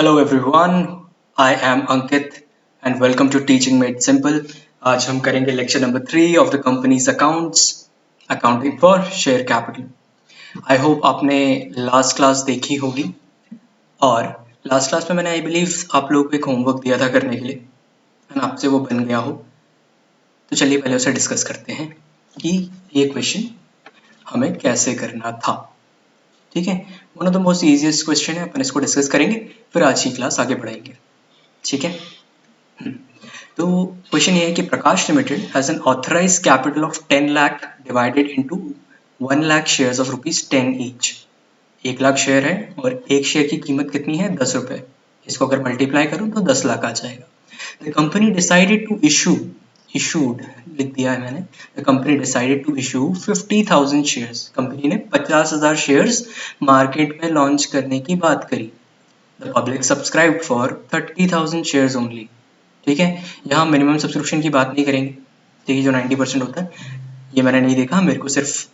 Hello everyone, I am Ankit and welcome to teaching made simple. आज हम करेंगे lecture number 3 of the companies accounts, accounting for share capital. I hope आपने last class देखी होगी और last class में मैंने आई बिलीव आप लोगों को एक होमवर्क दिया था करने के लिए एंड आपसे वो बन गया हो। तो चलिए पहले उसे डिस्कस करते हैं कि ये क्वेश्चन हमें कैसे करना था। ठीक है, one of the most easiest question है, अपन इसको डिस्कस करेंगे फिर आज की क्लास आगे बढ़ाएंगे। ठीक है, तो क्वेश्चन ये है कि Prakash Limited has an authorise capital of 10 lakh divided into 1 lakh shares of rupees 10 each. 1 lakh share है और एक शेयर की कीमत कितनी है, 10 रुपए। इसको अगर मल्टीप्लाई करूं तो 10 लाख आ जाएगा। The company decided to issued लिख दिया है मैंने। The company decided to issue 50,000 shares. Company ने 50,000 शेयर्स मार्केट में लॉन्च करने की बात करी। The public subscribed for 30,000 shares only. ठीक है, यहाँ मिनिमम सब्सक्रिप्शन की बात नहीं करेंगे। ठीक है, जो 90% होता है ये मैंने नहीं देखा, मेरे को सिर्फ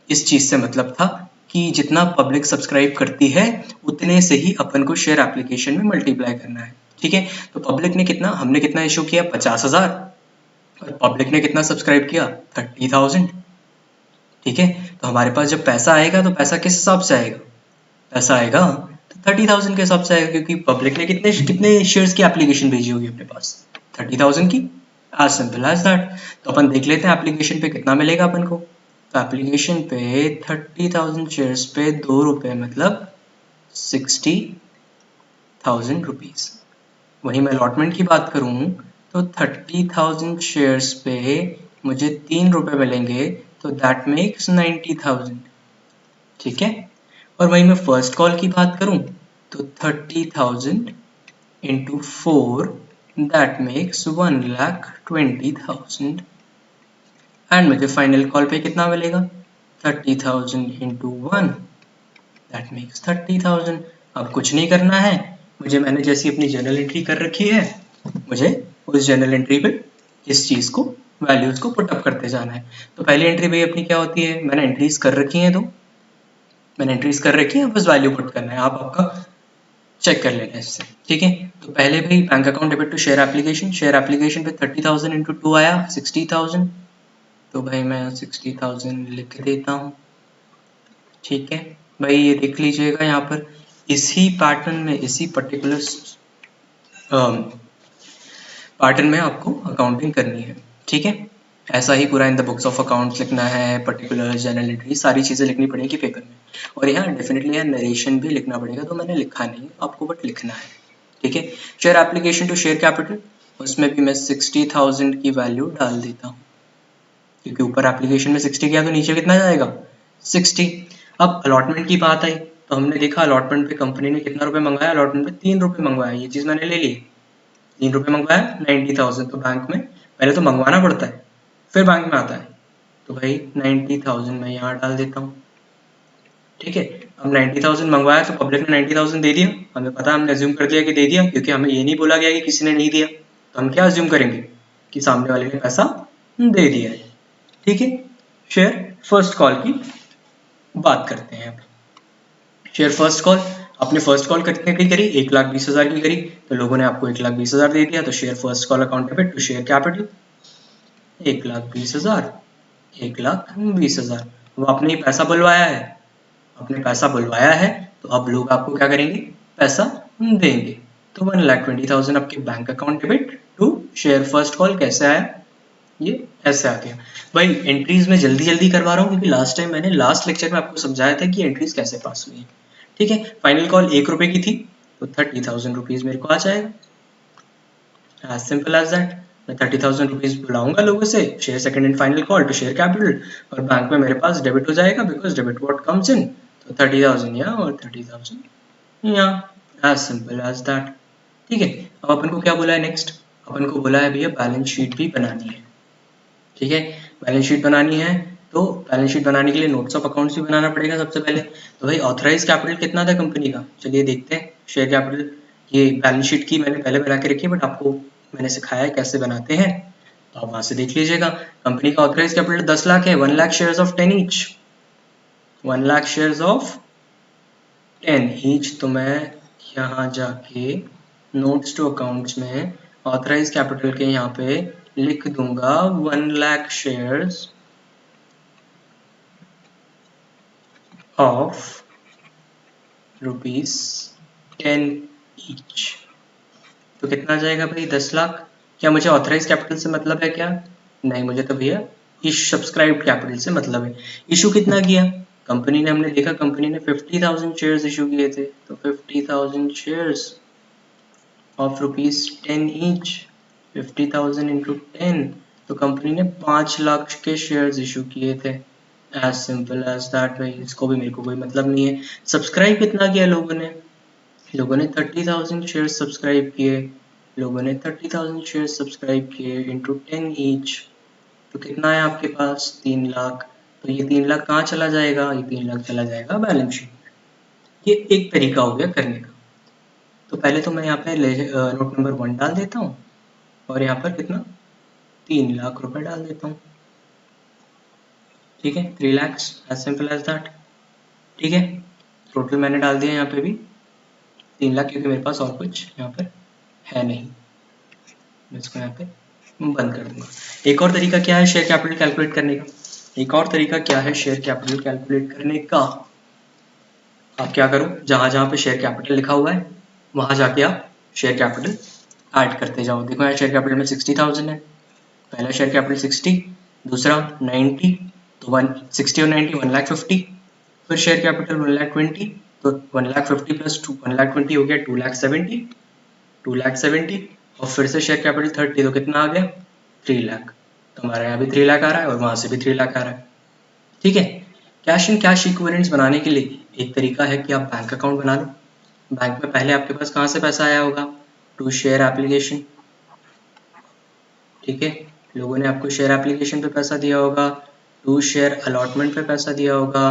इस चीज से मतलब था कि जितना पब्लिक सब्सक्राइब करती है उतने से ही अपन को शेयर एप्लीकेशन में मल्टीप्लाई करना है। ठीक है, तो पब्लिक ने कितना, हमने कितना इशू किया, 50,000 और पब्लिक ने कितना सब्सक्राइब किया, 30,000। ठीक है, तो हमारे पास जब पैसा आएगा तो पैसा किस हिसाब से आएगा, पैसा आएगा तो 30,000 के हिसाब से आएगा, क्योंकि पब्लिक ने कितने कितने शेयर्स की एप्लीकेशन भेजी होगी अपने पास, 30,000 की। As simple as that. तो अपन देख लेते हैं एप्लीकेशन पे कितना मिलेगा अपन को। तो एप्लीकेशन पे 30,000 शेयर्स पे 2 रुपए मतलब 60,000 रुपीज। वहीं मैं अलॉटमेंट की बात करूं तो 30,000 शेयर्स पे मुझे 3 रुपए मिलेंगे, तो दैट मेक्स 90,000। ठीक है, और वहीं मैं फर्स्ट कॉल की बात करूं तो 30,000 इंटू 4 दैट मेक्स 1,20,000। एंड मुझे फाइनल कॉल पे कितना मिलेगा, 30,000 इंटू 1 दैट मेक्स 30,000। अब कुछ नहीं करना है मुझे, मैंने जैसी अपनी जर्नल एंट्री कर रखी है मुझे उस जर्नल एंट्री पे इस चीज को, वैल्यूज को पुटअप करते जाना है। तो पहली एंट्री भाई अपनी क्या होती है, मैंने एंट्रीज कर रखी है, तो मैंने एंट्रीज कर रखी है, बस वैल्यू पुट करना है, आप आपका चेक कर लेना इससे। ठीक है, तो पहले भाई bank account debit to share application, share application पे 30,000 इंटू 2 आया 60,000, तो भाई मैं 60,000 लिख देता हूँ। ठीक है भाई, ये देख लीजिएगा यहाँ पर इसी पैटर्न में, इसी पर्टिकुलर पैटर्न में आपको अकाउंटिंग करनी है। ठीक है, ऐसा ही पूरा in the books of accounts लिखना है, पर्टिकुलर जर्नल एंट्री सारी चीजें लिखनी पड़ेगी पेपर में। और यहाँ डेफिनेटली यहाँ नरेशन भी लिखना पड़ेगा, तो मैंने लिखा नहीं, आपको बट लिखना है। ठीक है, share application to share capital, उसमें भी मैं 60,000 की वैल्यू डाल देता हूँ, क्योंकि ऊपर एप्लीकेशन में 60 किया तो नीचे कितना जाएगा, 60। अब अलॉटमेंट की बात आई तो हमने देखा अलॉटमेंट पे कंपनी ने कितना रुपए मंगवाया, अलॉटमेंट पे 3 रुपए मंगवाया, ये चीज मैंने ले ली। 3 रुपए मंगवाया 90,000, तो बैंक में पहले तो मंगवाना पड़ता है फिर बैंक में आता है, तो भाई 90,000 मैं यहाँ डाल देता हूँ। ठीक है, अब 90,000 मंगवाया तो पब्लिक ने 90,000 दे दिया, हमें पता, हमने अज्यूम कर दिया कि दे दिया, क्योंकि हमें ये नहीं बोला गया कि किसी ने नहीं दिया, तो हम क्या अज्यूम करेंगे कि सामने वाले ने पैसा दे दिया है। ठीक है, शेयर फर्स्ट कॉल की बात करते हैं। अब शेयर फर्स्ट कॉल, आपने फर्स्ट कॉल कितने की करी, 1,20,000 की करी, तो लोगों ने आपको 1,20,000 दे दिया, तो share first call account debit to share capital 1,20,000, 1,20,000। वो आपने ही पैसा बुलवाया है, आपने पैसा बुलवाया है, तो अब लोग आपको क्या करेंगे, पैसा देंगे। तो 1,20,000 आपके bank account debit to share first call. कैसे आया, ये ऐसे आ गया। भाई एंट्रीज में जल्दी जल्दी करवा रहा हूँ क्योंकि लास्ट टाइम मैंने लास्ट लेक्चर में आपको समझाया था कि एंट्रीज कैसे पास हुई है। ठीक है, फाइनल कॉल 1 रुपए की थी, तो 30,000 रुपीज मेरे को आ जाएगा। As simple as that. मैं 30,000 रुपीज बुलाऊंगा लोगों से, share second and final call to share capital, और बैंक में मेरे पास डेबिट हो जाएगा, because debit what comes in, तो 30,000 यहाँ और 30,000 यहाँ। As simple as that. ठीक है, अब अपन को क्या बोला है नेक्स्ट, अपन को बोला है भैया बैलेंस शीट भी बनानी है। ठीक है, बैलेंस शीट बनानी है, तो बैलेंस शीट बनाने के लिए नोट्स ऑफ अकाउंट्स भी बनाना पड़ेगा सबसे पहले। तो भाई ऑथराइज कैपिटल कितना था कंपनी का, चलिए देखते हैं। शेयर कैपिटल, ये बैलेंस शीट की मैंने पहले बना के रखी है, बट आपको मैंने सिखाया है कैसे बनाते हैं, तो आप वहां से देख लीजिएगा। कंपनी का ऑथराइज कैपिटल 10 लाख है, 1 lakh shares of 10 each, 1 lakh shares of 10 each. तो मैं यहाँ जाके नोट्स टू अकाउंट्स में ऑथराइज कैपिटल के यहाँ पे लिख दूंगा 1 लाख शेयर्स ऑफ ₹10 ईच। तो कितना आ जाएगा भाई? 10 लाख। क्या मुझे ऑथराइज कैपिटल से मतलब है क्या? नहीं, मुझे तो भैया इस सब्सक्राइब कैपिटल से मतलब है। इशू कितना किया कंपनी ने? हमने देखा कंपनी ने 50,000 शेयर्स इशू किए थे, तो 50,000 शेयर्स ऑफ ₹10 ईच, 50,000 इंटू 10, तो कंपनी ने 5 लाख के शेयर्स इशू किए थे। एज सिंपल एज दैट भाई, इसको भी मेरे को कोई मतलब नहीं है। सब्सक्राइब कितना किया लोगों ने? लोगों ने 30,000 शेयर सब्सक्राइब किए, लोगों ने 30,000 शेयर सब्सक्राइब किए इंटू 10 ईच, तो कितना है आपके पास? 3 लाख। तो ये 3 लाख कहाँ चला जाएगा? ये 3 लाख चला जाएगा बैलेंस शीट में। ये एक तरीका हो गया करने का। तो पहले तो मैं यहाँ पे नोट नंबर 1 डाल देता हूँ और यहाँ पर कितना? 3 लाख रुपए डाल देता हूँ। ठीक है, 3 lakhs, as simple as that. ठीक है, टोटल मैंने डाल दिया यहाँ पे भी 3 लाख, क्योंकि मेरे पास और कुछ यहाँ पर है नहीं। मैं इसको यहाँ पे बंद कर दूंगा। एक और तरीका क्या है शेयर कैपिटल कैलकुलेट करने का? एक और तरीका क्या है शेयर कैपिटल कैलकुलेट करने का? आप क्या करो, जहां जहां पे शेयर कैपिटल लिखा हुआ है वहां जाके आप शेयर कैपिटल ऐड करते जाओ। देखो यहाँ शेयर कैपिटल में 60,000 है, पहला शेयर कैपिटल 60, दूसरा 90, तो 160 और 90 1,50,000, फिर शेयर कैपिटल 1,20,000, तो 1,50,000 प्लस 1,20,000 हो गया 2,70,000, 2,70,000, और फिर से शेयर कैपिटल 30, तो कितना आ गया? 3 लाख। तो हमारे यहाँ भी 3 लाख आ रहा है और वहां से भी 3 लाख आ रहा है। ठीक है, कैश एंड कैश इक्विवेलेंट्स बनाने के लिए एक तरीका है कि आप बैंक अकाउंट बना लो। बैंक में पहले आपके पास कहाँ से पैसा आया होगा? To share application. ठीक है, लोगों ने आपको शेयर एप्लीकेशन पे पैसा दिया होगा, टू शेयर अलॉटमेंट पे पैसा दिया होगा,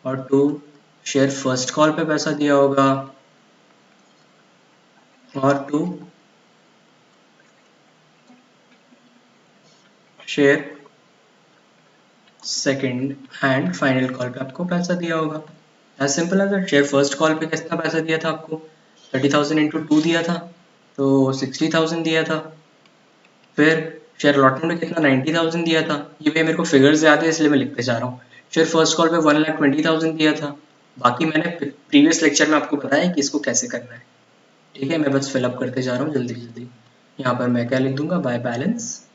और टू शेयर फर्स्ट कॉल पे पैसा दिया होगा, और to share second and final call पे आपको पैसा दिया होगा। As simple as that. Share first call पे कितना पैसा दिया था आपको? 30,000 इंटू 2 दिया था, तो 60,000 दिया था। फिर शेयर अलॉटमेंट में कितना? 90,000 दिया था। ये भी मेरे को फिगर्स याद है इसलिए मैं लिखते जा रहा हूँ। शेयर फर्स्ट कॉल पे 1,20,000 दिया था। बाकी मैंने प्रीवियस लेक्चर में आपको बताया कि इसको कैसे करना है। ठीक है, मैं बस फिलअप करते जा रहा हूँ जल्दी जल्दी। यहाँ पर मैं क्या लिख दूंगा? By balance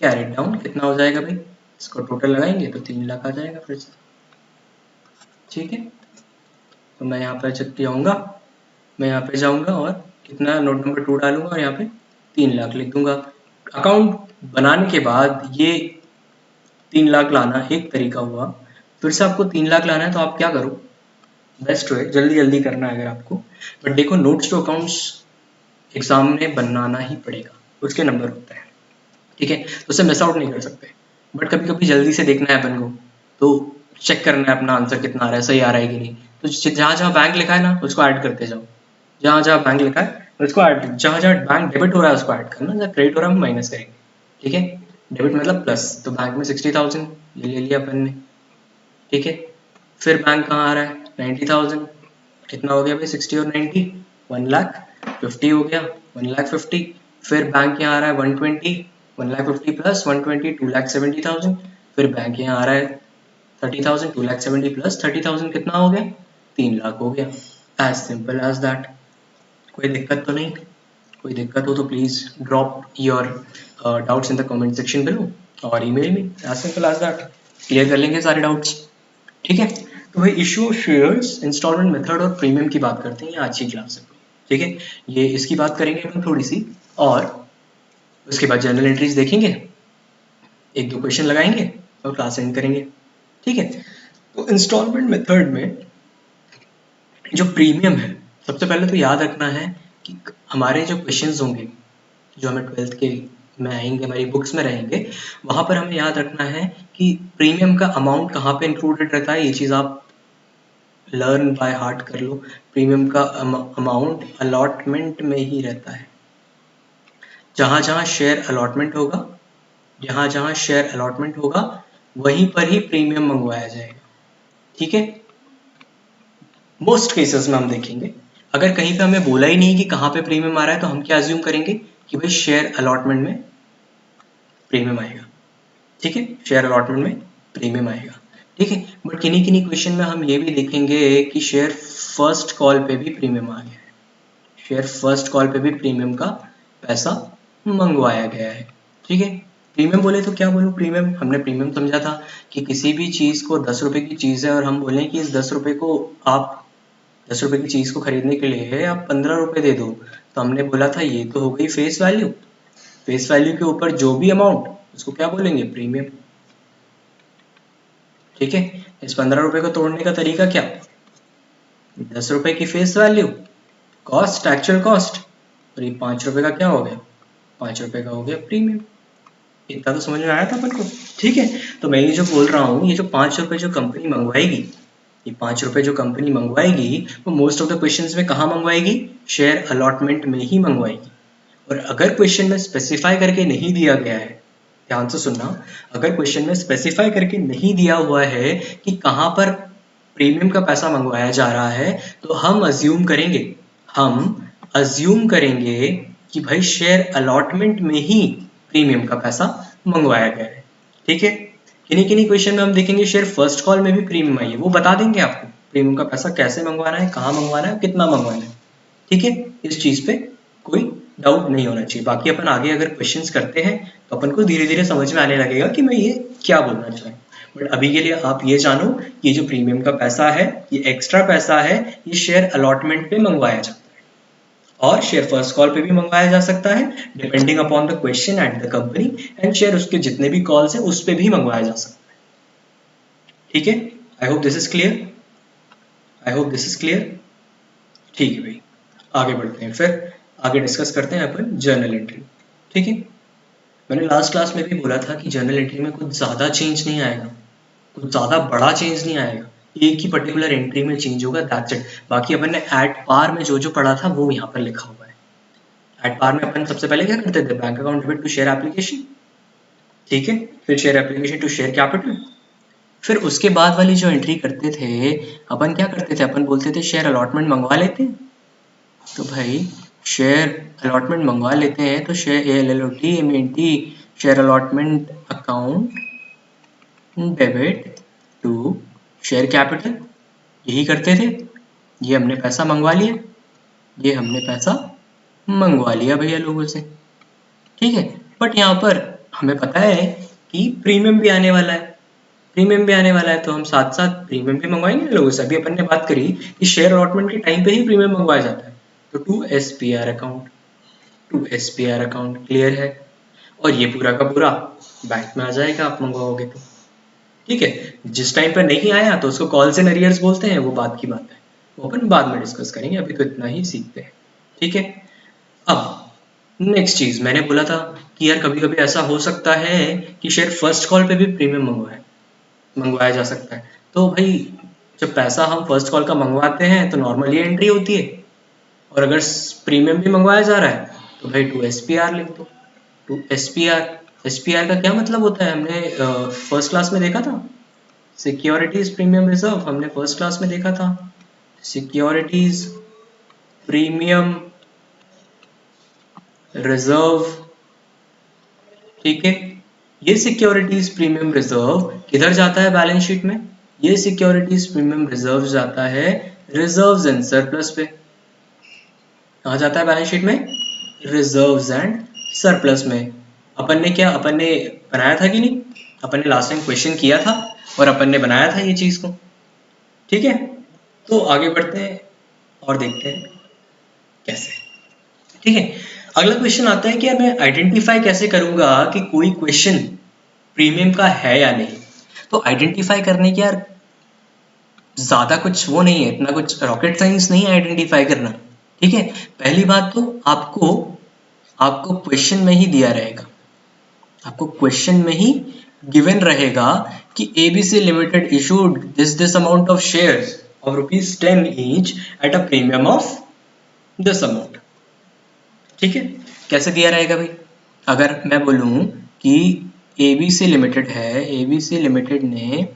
carried down. कितना हो जाएगा भाई? इसको टोटल लगाएंगे तो 3 लाख आ जाएगा फिर से। ठीक है, तो मैं यहाँ पर जब जाऊँगा, मैं यहाँ पे जाऊँगा और कितना? नोट नंबर 2 डालूंगा और यहाँ पे 3 लाख लिख दूंगा। अकाउंट बनाने के बाद ये 3 लाख लाना एक तरीका हुआ। फिर से आपको 3 लाख लाना है तो आप क्या करो? बेस्ट है जल्दी जल्दी करना है अगर आपको। बट देखो, नोट्स टू अकाउंट्स एग्जाम में बनाना ही पड़ेगा, उसके नंबर होते हैं। ठीक है, तो उसे मिस आउट नहीं कर सकते। बट कभी कभी जल्दी से देखना है अपन को, तो चेक करना है अपना आंसर कितना आ रहा है, सही आ रहा है कि नहीं। तो जहाँ जहाँ बैंक लिखा है ना उसको ऐड करते जाओ, जहाँ जहाँ बैंक लिखा है उसको ऐड, जहाँ जहाँ बैंक डेबिट हो रहा है उसको ऐड करना, जहाँ क्रेडिट हो रहा है हम माइनस करेंगे। ठीक है, डेबिट मतलब प्लस, तो बैंक में 60,000 ये ले लिया अपन ने। ठीक है, फिर बैंक कहाँ आ रहा है? 90,000। कितना हो गया भाई? 60 और 90, 1,50,000 हो गया, 1,50,000। फिर बैंक यहाँ आ रहा है 120, 1,50,000 प्लस 120, 2,70,000। फिर बैंक यहाँ आ रहा है 30,000, 2,70,000 प्लस 30,000 कितना हो गया? 3 लाख हो गया। As simple as that. कोई दिक्कत तो नहीं? कोई दिक्कत हो तो please drop your doubts in the comment section below और email me. As simple as that. Clear कर लेंगे सारे डाउट्स। ठीक है, तो भाई issue of shares, installment method और प्रीमियम की बात करते हैं आज की क्लास में। ठीक है, ये इसकी बात करेंगे अपन थोड़ी सी, और उसके बाद जर्नल एंट्रीज देखेंगे, एक दो क्वेश्चन लगाएंगे और क्लास एंड करेंगे। ठीक है, तो इंस्टॉलमेंट मेथड में जो प्रीमियम है, सबसे पहले तो याद रखना है कि हमारे जो क्वेश्चंस होंगे जो हमें 12th के में आएंगे, हमारी बुक्स में रहेंगे, वहां पर हमें याद रखना है कि प्रीमियम का अमाउंट कहाँ पे इंक्लूडेड रहता है। ये चीज आप लर्न बाय हार्ट कर लो। प्रीमियम का अमाउंट अलॉटमेंट में ही रहता है। जहां जहां शेयर अलॉटमेंट होगा, जहां जहां शेयर अलॉटमेंट होगा वहीं पर ही प्रीमियम मंगवाया जाएगा। ठीक है, मोस्ट केसेस में हम देखेंगे अगर कहीं पे हमें बोला ही नहीं कि कहाँ पे प्रीमियम आ रहा है तो हम क्या अज्यूम करेंगे कि भाई शेयर अलॉटमेंट में प्रीमियम आएगा। ठीक है, शेयर अलॉटमेंट में प्रीमियम आएगा। ठीक है, बट किन्हीं किन्हीं क्वेश्चन में हम ये भी देखेंगे कि शेयर फर्स्ट कॉल पे भी प्रीमियम आ गया है, शेयर फर्स्ट कॉल पे भी प्रीमियम का पैसा मंगवाया गया है। ठीक है, प्रीमियम बोले तो क्या बोलूँ, प्रीमियम हमने प्रीमियम समझा था कि किसी भी चीज़ को 10 रुपए की चीज़ है और हम बोलें कि इस 10 रुपए को आप 10 रुपए की चीज़ को खरीदने के लिए आप 15 रुपए दे दो, तो हमने बोला था ये तो हो गई फेस वैल्यू, फेस वैल्यू के ऊपर जो भी अमाउंट उसको क्या बोलेंगे, प्रीमियम। ठीक है, इस 15 रुपए को तोड़ने का तरीका क्या, 10 रुपए की face value, cost actual cost, और ये 5 रुपए का क्या हो गया, 5 रुपए का हो गया प्रीमियम। इतना तो समझ में आया था अपन को। ठीक है, तो मैं ये जो बोल रहा हूँ, ये जो 5 रुपए जो कंपनी मंगवाएगी, ये 5 रुपए जो कंपनी मंगवाएगी वो मोस्ट ऑफ द क्वेश्चंस में कहाँ मंगवाएगी, शेयर अलॉटमेंट में ही मंगवाएगी। और अगर क्वेश्चन में स्पेसिफाई करके नहीं दिया गया है, ध्यान से सुनना, अगर क्वेश्चन में स्पेसिफाई करके नहीं दिया हुआ है कि कहाँ पर प्रीमियम का पैसा मंगवाया जा रहा है, तो हम अज्यूम करेंगे कि भाई शेयर अलॉटमेंट में ही प्रीमियम का पैसा मंगवाया गया है। ठीक है, किन्हीं किन्हीं क्वेश्चन में हम देखेंगे शेयर फर्स्ट कॉल में भी प्रीमियम आई है, वो बता देंगे आपको प्रीमियम का पैसा कैसे मंगवाना है, कहाँ मंगवाना है, कितना मंगवाना है। ठीक है, इस चीज पे कोई डाउट नहीं होना चाहिए। बाकी अपन आगे अगर क्वेश्चंस करते हैं तो अपन को धीरे धीरे समझ में आने लगेगा कि मैं ये क्या बोलना चाहूँ। बट अभी के लिए आप ये जानो, ये जो प्रीमियम का पैसा है, ये एक्स्ट्रा पैसा है, ये शेयर अलॉटमेंट पे मंगवाया जाता है और शेयर फर्स्ट कॉल पे भी मंगवाया जा सकता है depending upon the question and the company, and share उसके जितने भी कॉल्स हैं उस पे भी मंगवाया जा सकता है। ठीक है, आई hope this is clear, I hope this is clear. ठीक है भाई, आगे बढ़ते हैं, फिर आगे डिस्कस करते हैं अपन जर्नल एंट्री। ठीक है, मैंने लास्ट क्लास में भी बोला था कि जर्नल एंट्री में कुछ ज़्यादा चेंज नहीं आएगा, कुछ ज़्यादा बड़ा चेंज नहीं आएगा, एक ही पर्टिकुलर एंट्री में चेंज होगा, दैट्स इट। बाकी अपन ने एट पार में जो जो पढ़ा था वो यहाँ पर लिखा हुआ है। एट पार में अपन सबसे पहले क्या करते थे, bank account debit to share application, ठीक है, फिर share application to share capital, फिर उसके बाद वाली जो एंट्री करते थे अपन क्या करते थे, अपन बोलते थे शेयर अलॉटमेंट मंगवा लेते हैं। तो भाई शेयर अलॉटमेंट मंगवा लेते हैं तो share ALLOT share allotment account debit to share capital, यही करते थे। ये हमने पैसा मंगवा लिया, ये हमने पैसा मंगवा लिया भैया लोगों से। ठीक है, बट यहाँ पर हमें पता है कि प्रीमियम भी आने वाला है, प्रीमियम भी आने वाला है, तो हम साथ साथ प्रीमियम भी मंगवाएंगे लोगों से। अभी अपन ने बात करी कि शेयर अलॉटमेंट के टाइम पे ही प्रीमियम मंगवाया जाता है, तो to SPR account, to SPR account clear है, और ये पूरा का पूरा बैंक में आ जाएगा आप मंगवाओगे तो। ठीक है, जिस टाइम पर नहीं आया तो उसको कॉल्स एंड अरियर्स बोलते हैं, वो बात की बात है, वो अपन बाद में डिस्कस करेंगे, अभी तो इतना ही सीखते हैं। ठीक है, अब नेक्स्ट चीज मैंने बोला था कि यार कभी कभी ऐसा हो सकता है कि शेयर फर्स्ट कॉल पे भी प्रीमियम मंगवाया जा सकता है। तो भाई जब पैसा हम फर्स्ट कॉल का मंगवाते हैं तो नॉर्मल ये एंट्री होती है, और अगर प्रीमियम भी मंगवाया जा रहा है तो भाई टू SPR लिख दो, टू SPR। SPR का क्या मतलब होता है, हमने फर्स्ट क्लास में देखा था, सिक्योरिटीज प्रीमियम रिजर्व, हमने फर्स्ट क्लास में देखा था, सिक्योरिटीज प्रीमियम रिजर्व। ठीक है, ये सिक्योरिटीज प्रीमियम रिजर्व किधर जाता है बैलेंस शीट में, ये सिक्योरिटीज प्रीमियम रिजर्व जाता है रिजर्व्स एंड सरप्लस पे। कहाँ जाता है बैलेंस शीट में, रिजर्व्स एंड सरप्लस में। अपन ने बनाया था कि नहीं, अपन ने लास्ट टाइम क्वेश्चन किया था और अपन ने बनाया था ये चीज को। ठीक है, तो आगे बढ़ते हैं और देखते हैं कैसे। ठीक है, अगला क्वेश्चन आता है कि यार मैं आइडेंटिफाई कैसे करूंगा कि कोई क्वेश्चन प्रीमियम का है या नहीं। तो आइडेंटिफाई करने की यार ज्यादा कुछ वो नहीं है, इतना कुछ रॉकेट साइंस नहीं है आइडेंटिफाई करना। ठीक है, पहली बात तो आपको क्वेश्चन में ही दिया रहेगा, आपको क्वेश्चन में ही गिवन रहेगा कि ABC limited issued this amount of shares of ₹10 each at a premium of this amount. ठीक है, कैसे दिया रहेगा भाई, अगर मैं बोलूं कि ABC लिमिटेड है, ABC लिमिटेड ने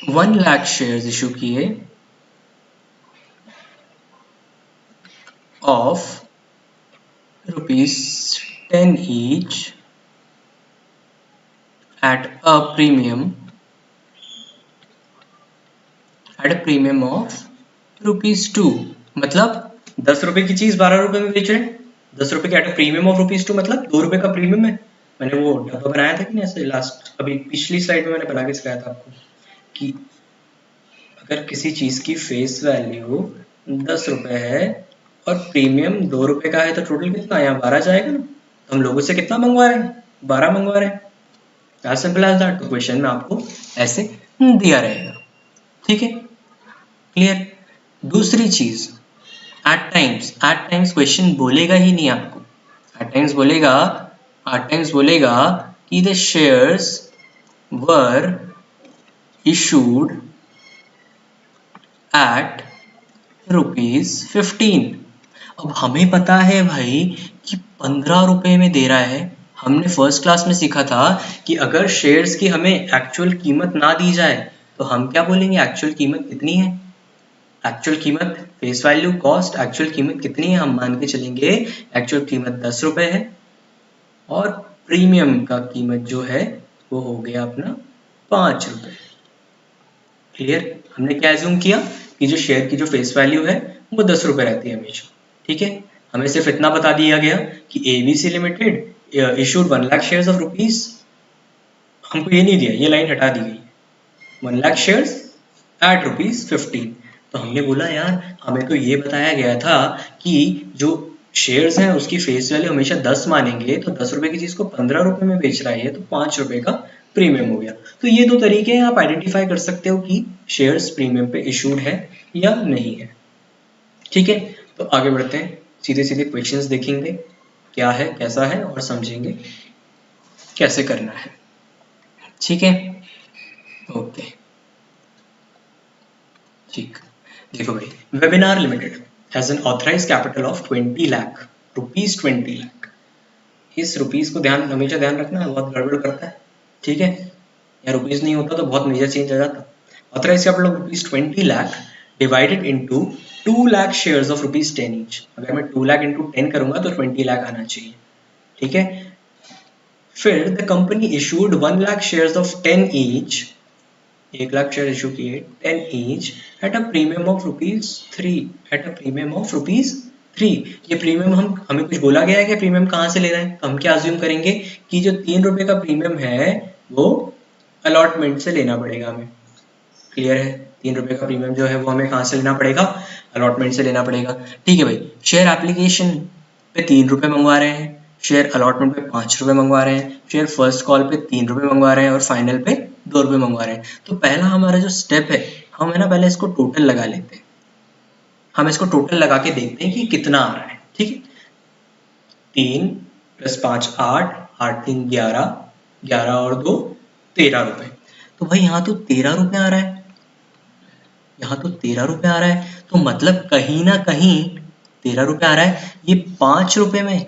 1 लाख शेयर्स इशू किए of ₹10 each at a premium of ₹2। मतलब 10 रुपए की चीज 12 रुपए में बेच रहे हैं। 10 रुपए के एट अ प्रीमियम ऑफ ₹2 मतलब 2 रुपए का प्रीमियम है। मैंने वो डब्बा बनाया था कि नहीं ऐसे लास्ट अभी पिछली स्लाइड में मैंने बना के सिखाया था आपको कि अगर किसी चीज की फेस वैल्यू 10 रुपए है और प्रीमियम 2 रुपए का है तो टोटल कितना यहाँ 12 जाएगा ना। तो हम लोगों से कितना मंगवा रहे हैं 12 मंगवा रहे हैं। As simple as that. तो क्वेश्चन में आपको ऐसे दिया रहेगा। ठीक है क्लियर। दूसरी चीज एट टाइम्स क्वेश्चन बोलेगा ही नहीं आपको। एट टाइम्स बोलेगा कि the shares were issued at ₹15। अब हमें पता है भाई कि 15 रुपए में दे रहा है। हमने फर्स्ट क्लास में सीखा था कि अगर शेयर्स की हमें एक्चुअल कीमत ना दी जाए तो हम क्या बोलेंगे एक्चुअल कीमत कितनी है। एक्चुअल कीमत फेस वैल्यू कॉस्ट एक्चुअल कीमत कितनी है हम मान के चलेंगे एक्चुअल कीमत 10 रुपए है और प्रीमियम का कीमत जो है वो हो गया अपना 5 रुपए। क्लियर। हमने क्या एज्यूम किया कि जो शेयर की जो फेस वैल्यू है वो 10 रुपए रहती है हमेशा। ठीक है। हमें सिर्फ इतना बता दिया गया कि ABC limited issued 1 lakh shares of rupees. हमको ये नहीं दिया, ये लाइन हटा दी गई 1 लाख शेयर्स एट ₹15। तो हमने बोला यार हमें तो ये बताया गया था कि जो शेयर्स हैं उसकी फेस वैल्यू हमेशा 10 मानेंगे तो 10 रुपए की चीज को 15 रुपए में बेच रहा है तो 5 रुपए का प्रीमियम हो गया। तो ये दो तरीके हैं आप आइडेंटिफाई कर सकते हो कि शेयर्स प्रीमियम पे इशूड है या नहीं है। ठीक है। तो आगे बढ़ते हैं, सीधे सीधे क्वेश्चंस देखेंगे क्या है कैसा है और समझेंगे कैसे करना है। ठीक है ओके ठीक। देखो भाई, webinar limited has an authorised capital of 20 lakh rupees 20 lakh. इस रुपीज को हमेशा ध्यान रखना, बहुत गड़बड़ करता है। ठीक है, या रुपीज नहीं होता तो बहुत मेजर चेंज आ जाता। Authorised capital of ₹20 lakh divided into 2 lakh shares of ₹10 each. अगर मैं 2 लाख इंटू 10 करूंगा तो 20 लाख आना चाहिए। ठीक है। फिर the company issued 1 lakh shares of 10 each, 1 lakh share issue किए 10 each at a premium of ₹3। At a premium of ₹3। ये प्रीमियम हमें कुछ बोला गया है कि प्रीमियम कहाँ से लेना है। तो हम क्या अज्यूम करेंगे कि जो 3 रुपए का प्रीमियम है वो अलॉटमेंट से लेना पड़ेगा हमें। क्लियर है। 3 रुपए का प्रीमियम जो है वो हमें कहाँ से लेना पड़ेगा, अलॉटमेंट से लेना पड़ेगा। ठीक है भाई, शेयर एप्लीकेशन पे 3 रुपए मंगवा रहे हैं, शेयर अलॉटमेंट पे 5 रुपए मंगवा रहे हैं, शेयर फर्स्ट कॉल पे 3 रुपए मंगवा रहे हैं और फाइनल पे 2 रुपए मंगवा रहे हैं। तो पहला हमारा जो स्टेप है हम है ना पहले इसको टोटल लगा लेते हैं। हम इसको टोटल लगा के देखते हैं कि कितना आ रहा है। ठीक है, 3 + 5 8, 8 3 11, 11 और 2 13 रुपए। तो भाई यहाँ तो 13 रुपए आ रहा है, यहाँ तो 13 रुपए आ रहा है। तो मतलब कहीं ना कहीं 13 रुपए आ रहा है। ये 5 रुपए में,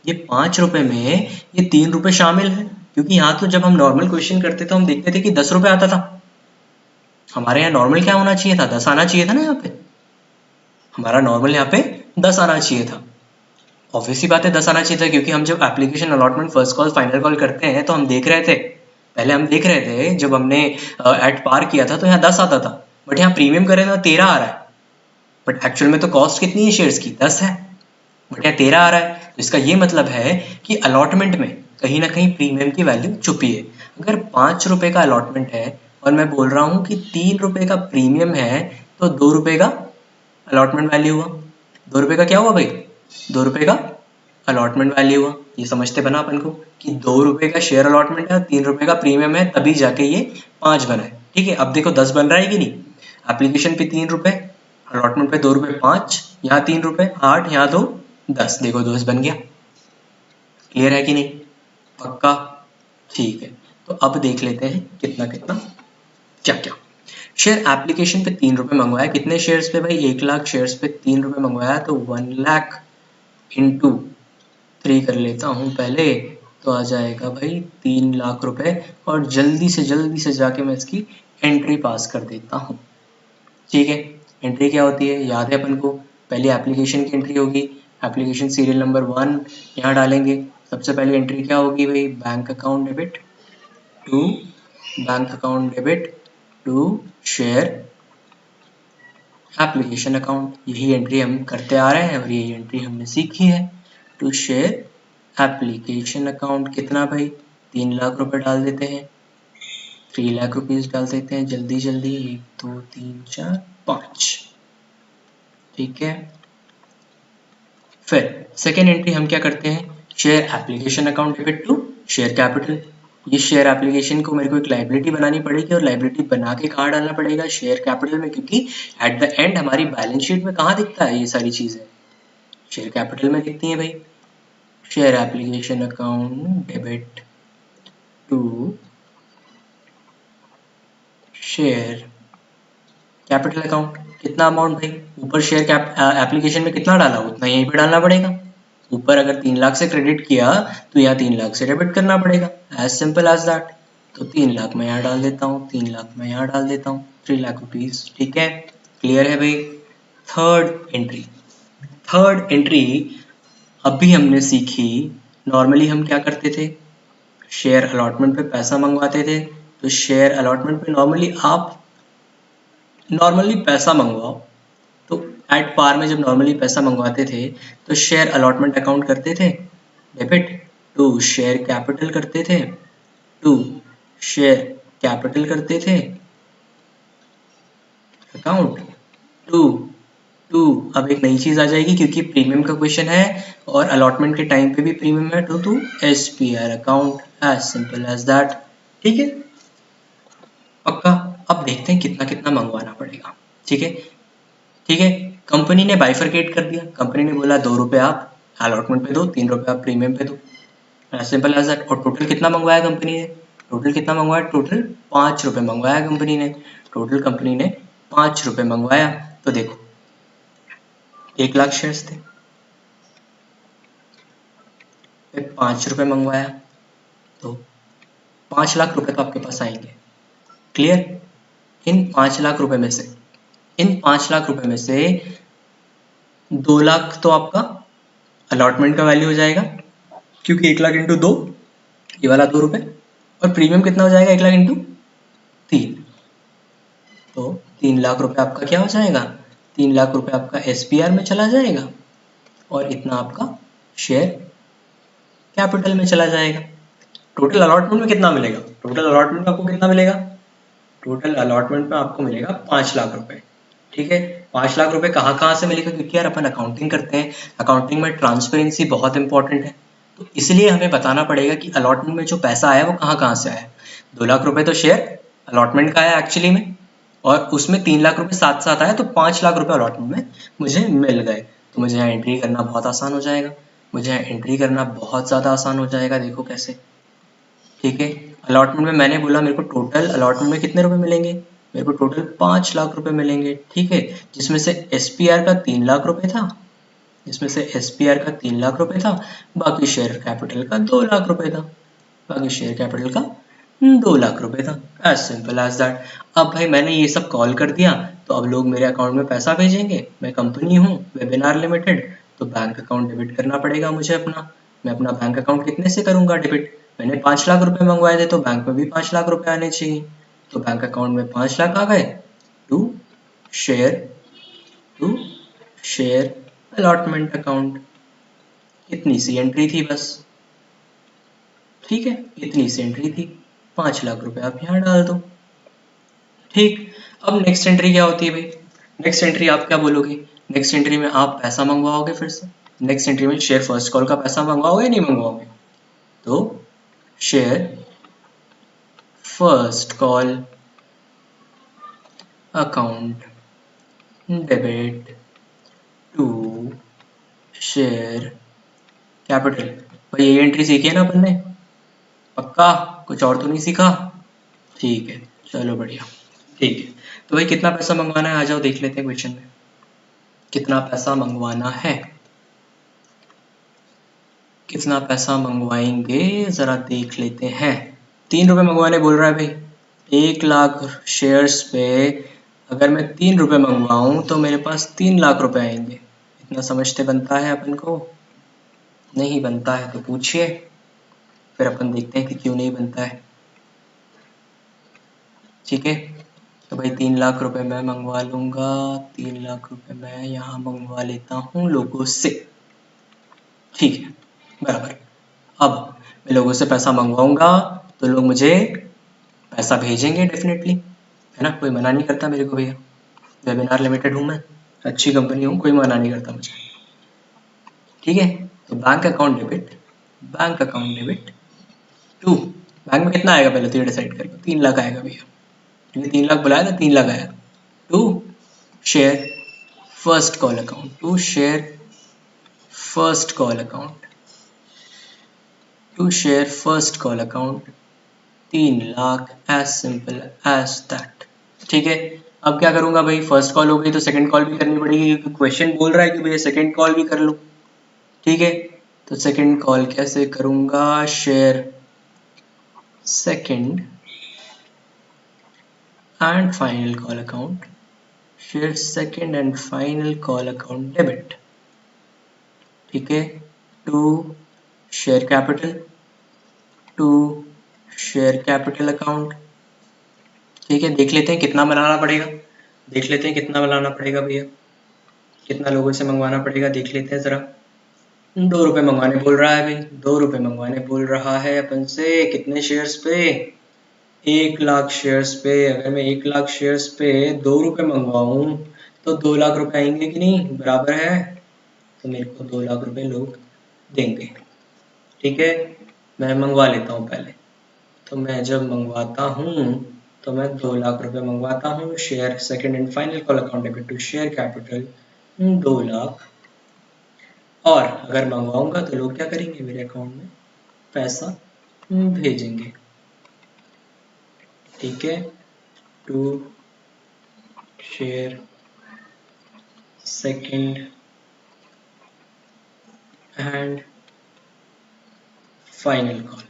ये 5 रुपए में ये 3 रुपए शामिल है, क्योंकि यहाँ तो जब हम नॉर्मल क्वेश्चन करते तो हम देखते थे कि 10 रुपए आता था। हमारे यहाँ नॉर्मल क्या होना चाहिए था, 10 आना चाहिए था ना। यहाँ पे हमारा नॉर्मल यहाँ पे 10 आना चाहिए था। ऑब्वियसली बात है 10 आना चाहिए था, क्योंकि हम जब application allotment first call final call करते हैं तो हम देख रहे थे, पहले हम देख रहे थे जब हमने एट पार किया था तो यहाँ 10 आता था, बट यहाँ प्रीमियम कर रहे हैं तो 13 आ रहा है। बट एक्चुअल में तो कॉस्ट कितनी है शेयर्स की, 10 है, बट यहाँ 13 आ रहा है। तो इसका ये मतलब है कि अलॉटमेंट में कहीं ना कहीं प्रीमियम की वैल्यू छुपी है। अगर 5 रुपए का अलॉटमेंट है और मैं बोल रहा हूँ कि 3 रुपए का प्रीमियम है तो 2 रुपए का अलॉटमेंट वैल्यू हुआ। 2 रुपए का क्या हुआ भाई, 2 रुपए का अलॉटमेंट वैल्यू हुआ। ये समझते बना अपन को कि 2 रुपए का शेयर अलॉटमेंट है, 3 रुपए का प्रीमियम है, तभी जाके ये 5 बना है। ठीक है, अब देखो 10 बन रहा है कि नहीं। एप्लीकेशन पे 3 रुपए, अलॉटमेंट पे 2 रुपए 5, यहाँ 3 रुपए 8, यहाँ 2 10, देखो 10 बन गया। क्लियर है कि नहीं, पक्का। ठीक है, तो अब देख लेते हैं कितना कितना क्या क्या। शेयर एप्लीकेशन पे 3 रुपए मंगवाया, कितने शेयर्स पे भाई, 1 लाख शेयर्स पे 3 रुपए मंगवाया, तो 1 लाख इंटू 3 कर लेता हूँ पहले, तो आ जाएगा भाई 3 लाख रुपए। और जल्दी से जाके मैं इसकी एंट्री पास कर देता हूँ। ठीक है, एंट्री क्या होती है याद है अपन को, पहले एप्लीकेशन की एंट्री होगी, एप्लीकेशन सीरियल नंबर 1 यहाँ डालेंगे। सबसे पहले एंट्री क्या होगी भाई, bank account debit to, bank account debit to share application account. यही एंट्री हम करते आ रहे हैं और यही एंट्री हमने सीखी है। टू शेयर एप्लीकेशन अकाउंट कितना भाई, 3 लाख रुपए डाल देते हैं, 3 लाख रुपीज डाल देते हैं जल्दी जल्दी, 1 2 3 4 5। ठीक है, फिर सेकेंड एंट्री हम क्या करते हैं, share application account debit to share capital. ये शेयर एप्लीकेशन को मेरे को एक लाइबिलिटी बनानी पड़ेगी और लाइबिलिटी बना के कहाँ डालना पड़ेगा, शेयर कैपिटल में, क्योंकि एट द एंड हमारी बैलेंस शीट में कहाँ दिखता है ये सारी चीजें, शेयर कैपिटल में दिखती हैं भाई। Share application account debit to share capital account, कितना अमाउंट भाई, ऊपर शेयर एप्लीकेशन में कितना डाला उतना यहीं पे डालना पड़ेगा। ऊपर अगर 3 लाख से क्रेडिट किया तो यहाँ 3 लाख से डेबिट करना पड़ेगा, एज सिंपल एज दैट। तो 3 लाख मैं यहाँ डाल देता हूँ, 3 लाख मैं यहाँ डाल देता हूँ, 3 लाख रुपीज। ठीक है, क्लियर है भाई। थर्ड एंट्री, थर्ड एंट्री अभी हमने सीखी। नॉर्मली हम क्या करते थे, शेयर अलॉटमेंट पे पैसा मंगवाते थे। तो शेयर अलॉटमेंट पे नॉर्मली आप पैसा मंगवाओ, तो एट पार में जब नॉर्मली पैसा मंगवाते थे तो शेयर अलॉटमेंट अकाउंट करते थे डेबिट टू शेयर कैपिटल करते थे, टू शेयर कैपिटल करते थे अकाउंट टू टू। अब एक नई चीज आ जाएगी क्योंकि प्रीमियम का क्वेश्चन है और अलॉटमेंट के टाइम पे भी प्रीमियम है, to SPR account, as simple as that. ठीक है, पक्का। अब देखते हैं कितना कितना मंगवाना पड़ेगा। ठीक है, ठीक है, कंपनी ने बाइफरकेट कर दिया, कंपनी ने बोला 2 रुपए आप अलॉटमेंट पे दो, 3 रुपए आप प्रीमियम पे दो, सिंपल एज दैट। और टोटल कितना मंगवाया कंपनी ने, टोटल कितना मंगवाया, टोटल 5 रुपए मंगवाया कंपनी ने, टोटल कंपनी ने 5 रुपए मंगवाया। तो देखो 1 लाख शेयर्स थे, फिर 5 रुपए मंगवाया तो 5 लाख रुपए तो आपके पास आएंगे। क्लियर, इन 5 लाख रुपए में से, इन 5 लाख रुपए में से 2 लाख तो आपका अलॉटमेंट का वैल्यू हो जाएगा, क्योंकि 1 लाख इंटू 2 ये वाला 2 रुपए, और प्रीमियम कितना हो जाएगा 1 लाख इंटू 3, तो 3 लाख रुपए आपका क्या हो जाएगा, 3 लाख रुपए आपका एसपीआर में चला जाएगा और इतना आपका शेयर कैपिटल में चला जाएगा। टोटल अलॉटमेंट में कितना मिलेगा, टोटल अलॉटमेंट में आपको कितना मिलेगा, टोटल अलॉटमेंट में आपको मिलेगा 5 लाख रुपए। ठीक है, 5 लाख रुपए कहाँ से मिलेगा, क्योंकि यार अपन अकाउंटिंग करते हैं, अकाउंटिंग में ट्रांसपेरेंसी बहुत इंपॉर्टेंट है, तो इसलिए हमें बताना पड़ेगा कि अलॉटमेंट में जो पैसा आया वो कहाँ से आया। 2 लाख रुपए तो शेयर अलॉटमेंट का आया एक्चुअली में, और उसमें 3 लाख रुपए साथ साथ आया, तो 5 लाख रुपए अलॉटमेंट में मुझे मिल गए। तो मुझे यहाँ एंट्री करना बहुत आसान हो जाएगा, मुझे यहाँ एंट्री करना बहुत ज़्यादा आसान हो जाएगा। देखो कैसे, ठीक है, अलॉटमेंट में मैंने बोला मेरे को टोटल अलॉटमेंट में कितने रुपए मिलेंगे, मेरे को टोटल 5 लाख रुपए मिलेंगे। ठीक है, जिसमें से एसपीआर का 3 लाख रुपए था, जिसमें से एसपीआर का 3 लाख रुपए था, बाकी शेयर कैपिटल का 2 लाख रुपए था, बाकी शेयर कैपिटल का 2 लाख रुपए था, एज सिंपल एज दैट। अब भाई मैंने ये सब कॉल कर दिया, तो अब लोग मेरे अकाउंट में पैसा भेजेंगे, मैं कंपनी हूँ वेबिनार लिमिटेड, तो बैंक अकाउंट डेबिट करना पड़ेगा मुझे अपना। मैं अपना बैंक अकाउंट कितने से करूंगा डेबिट, मैंने 5 लाख रुपए मंगवाए थे तो बैंक में भी 5 लाख रुपए आने चाहिए, तो बैंक अकाउंट में 5 लाख आ गए to share, to share allotment account. इतनी सी एंट्री थी बस। ठीक है, इतनी सी एंट्री थी, 5 लाख रुपए आप यहाँ डाल दो। ठीक, अब नेक्स्ट एंट्री क्या होती है भाई, नेक्स्ट एंट्री आप क्या बोलोगे, नेक्स्ट एंट्री में आप पैसा मंगवाओगे फिर से, नेक्स्ट एंट्री में शेयर फर्स्ट कॉल का पैसा मंगवाओगे नहीं मंगवाओगे, तो share first call account debit to share capital. भाई ये एंट्री सीखी है ना अपन ने, पक्का, कुछ और तो नहीं सीखा। ठीक है, चलो बढ़िया। ठीक है, तो भाई कितना पैसा मंगवाना है, आ जाओ देख लेते हैं क्वेश्चन में कितना पैसा मंगवाना है, कितना पैसा मंगवाएंगे जरा देख लेते हैं। 3 रुपए मंगवाने बोल रहा है भाई, 1 लाख शेयर्स पे अगर मैं 3 रुपए मंगवाऊं तो मेरे पास 3 लाख रुपए आएंगे। इतना समझते बनता है अपन को? नहीं बनता है तो पूछिए, फिर अपन देखते हैं कि क्यों नहीं बनता है। ठीक है, तो भाई 3 लाख रुपए मैं मंगवा लूंगा। 3 लाख रुपए मैं यहाँ मंगवा लेता हूँ लोगों से। ठीक है, बराबर। अब मैं लोगों से पैसा मंगवाऊंगा तो लोग मुझे पैसा भेजेंगे डेफिनेटली, है ना? कोई मना नहीं करता मेरे को भैया। वेबिनार लिमिटेड हूँ मैं, अच्छी कंपनी हूँ, कोई मना नहीं करता मुझे। ठीक है, तो bank account debit, bank account debit to, bank में कितना आएगा पहले तो ये डिसाइड करो। 3 लाख आएगा भैया, क्योंकि 3 लाख बुलाया था, 3 लाख आया। To share first call account, to share first call account, to share first call account 3 lakh, as simple as that. ठीक है, अब क्या करूंगा भाई, फर्स्ट कॉल हो गई तो सेकंड कॉल भी करनी पड़ेगी, क्योंकि क्वेश्चन बोल रहा है कि भैया सेकंड कॉल भी कर लो। ठीक है, तो सेकंड कॉल कैसे करूंगा, share second and final call account, share second and final call account debit. ठीक है, to share capital, to share capital account. ठीक है, देख लेते हैं कितना बनाना पड़ेगा, देख लेते हैं कितना बनाना पड़ेगा भैया, कितना लोगों से मंगवाना पड़ेगा, देख लेते हैं जरा। 2 रुपए मंगवाने बोल रहा है भाई, 2 रुपए मंगवाने बोल रहा है अपन से। कितने शेयर्स पे? 1 लाख शेयर्स पे। अगर मैं 1 लाख शेयर्स पे 2 रुपए मंगवाऊं तो 2 लाख रुपए आएंगे कि नहीं, बराबर है? तो मेरे को 2 लाख रुपए लोग देंगे। ठीक है, मैं मंगवा लेता हूँ पहले। तो मैं जब मंगवाता हूँ तो मैं 2 लाख रुपए मंगवाता हूँ, share second and final call account debit to share capital 2 lakh. और अगर मंगवाऊंगा तो लोग क्या करेंगे, मेरे अकाउंट में पैसा भेजेंगे। ठीक है, to share second and final call.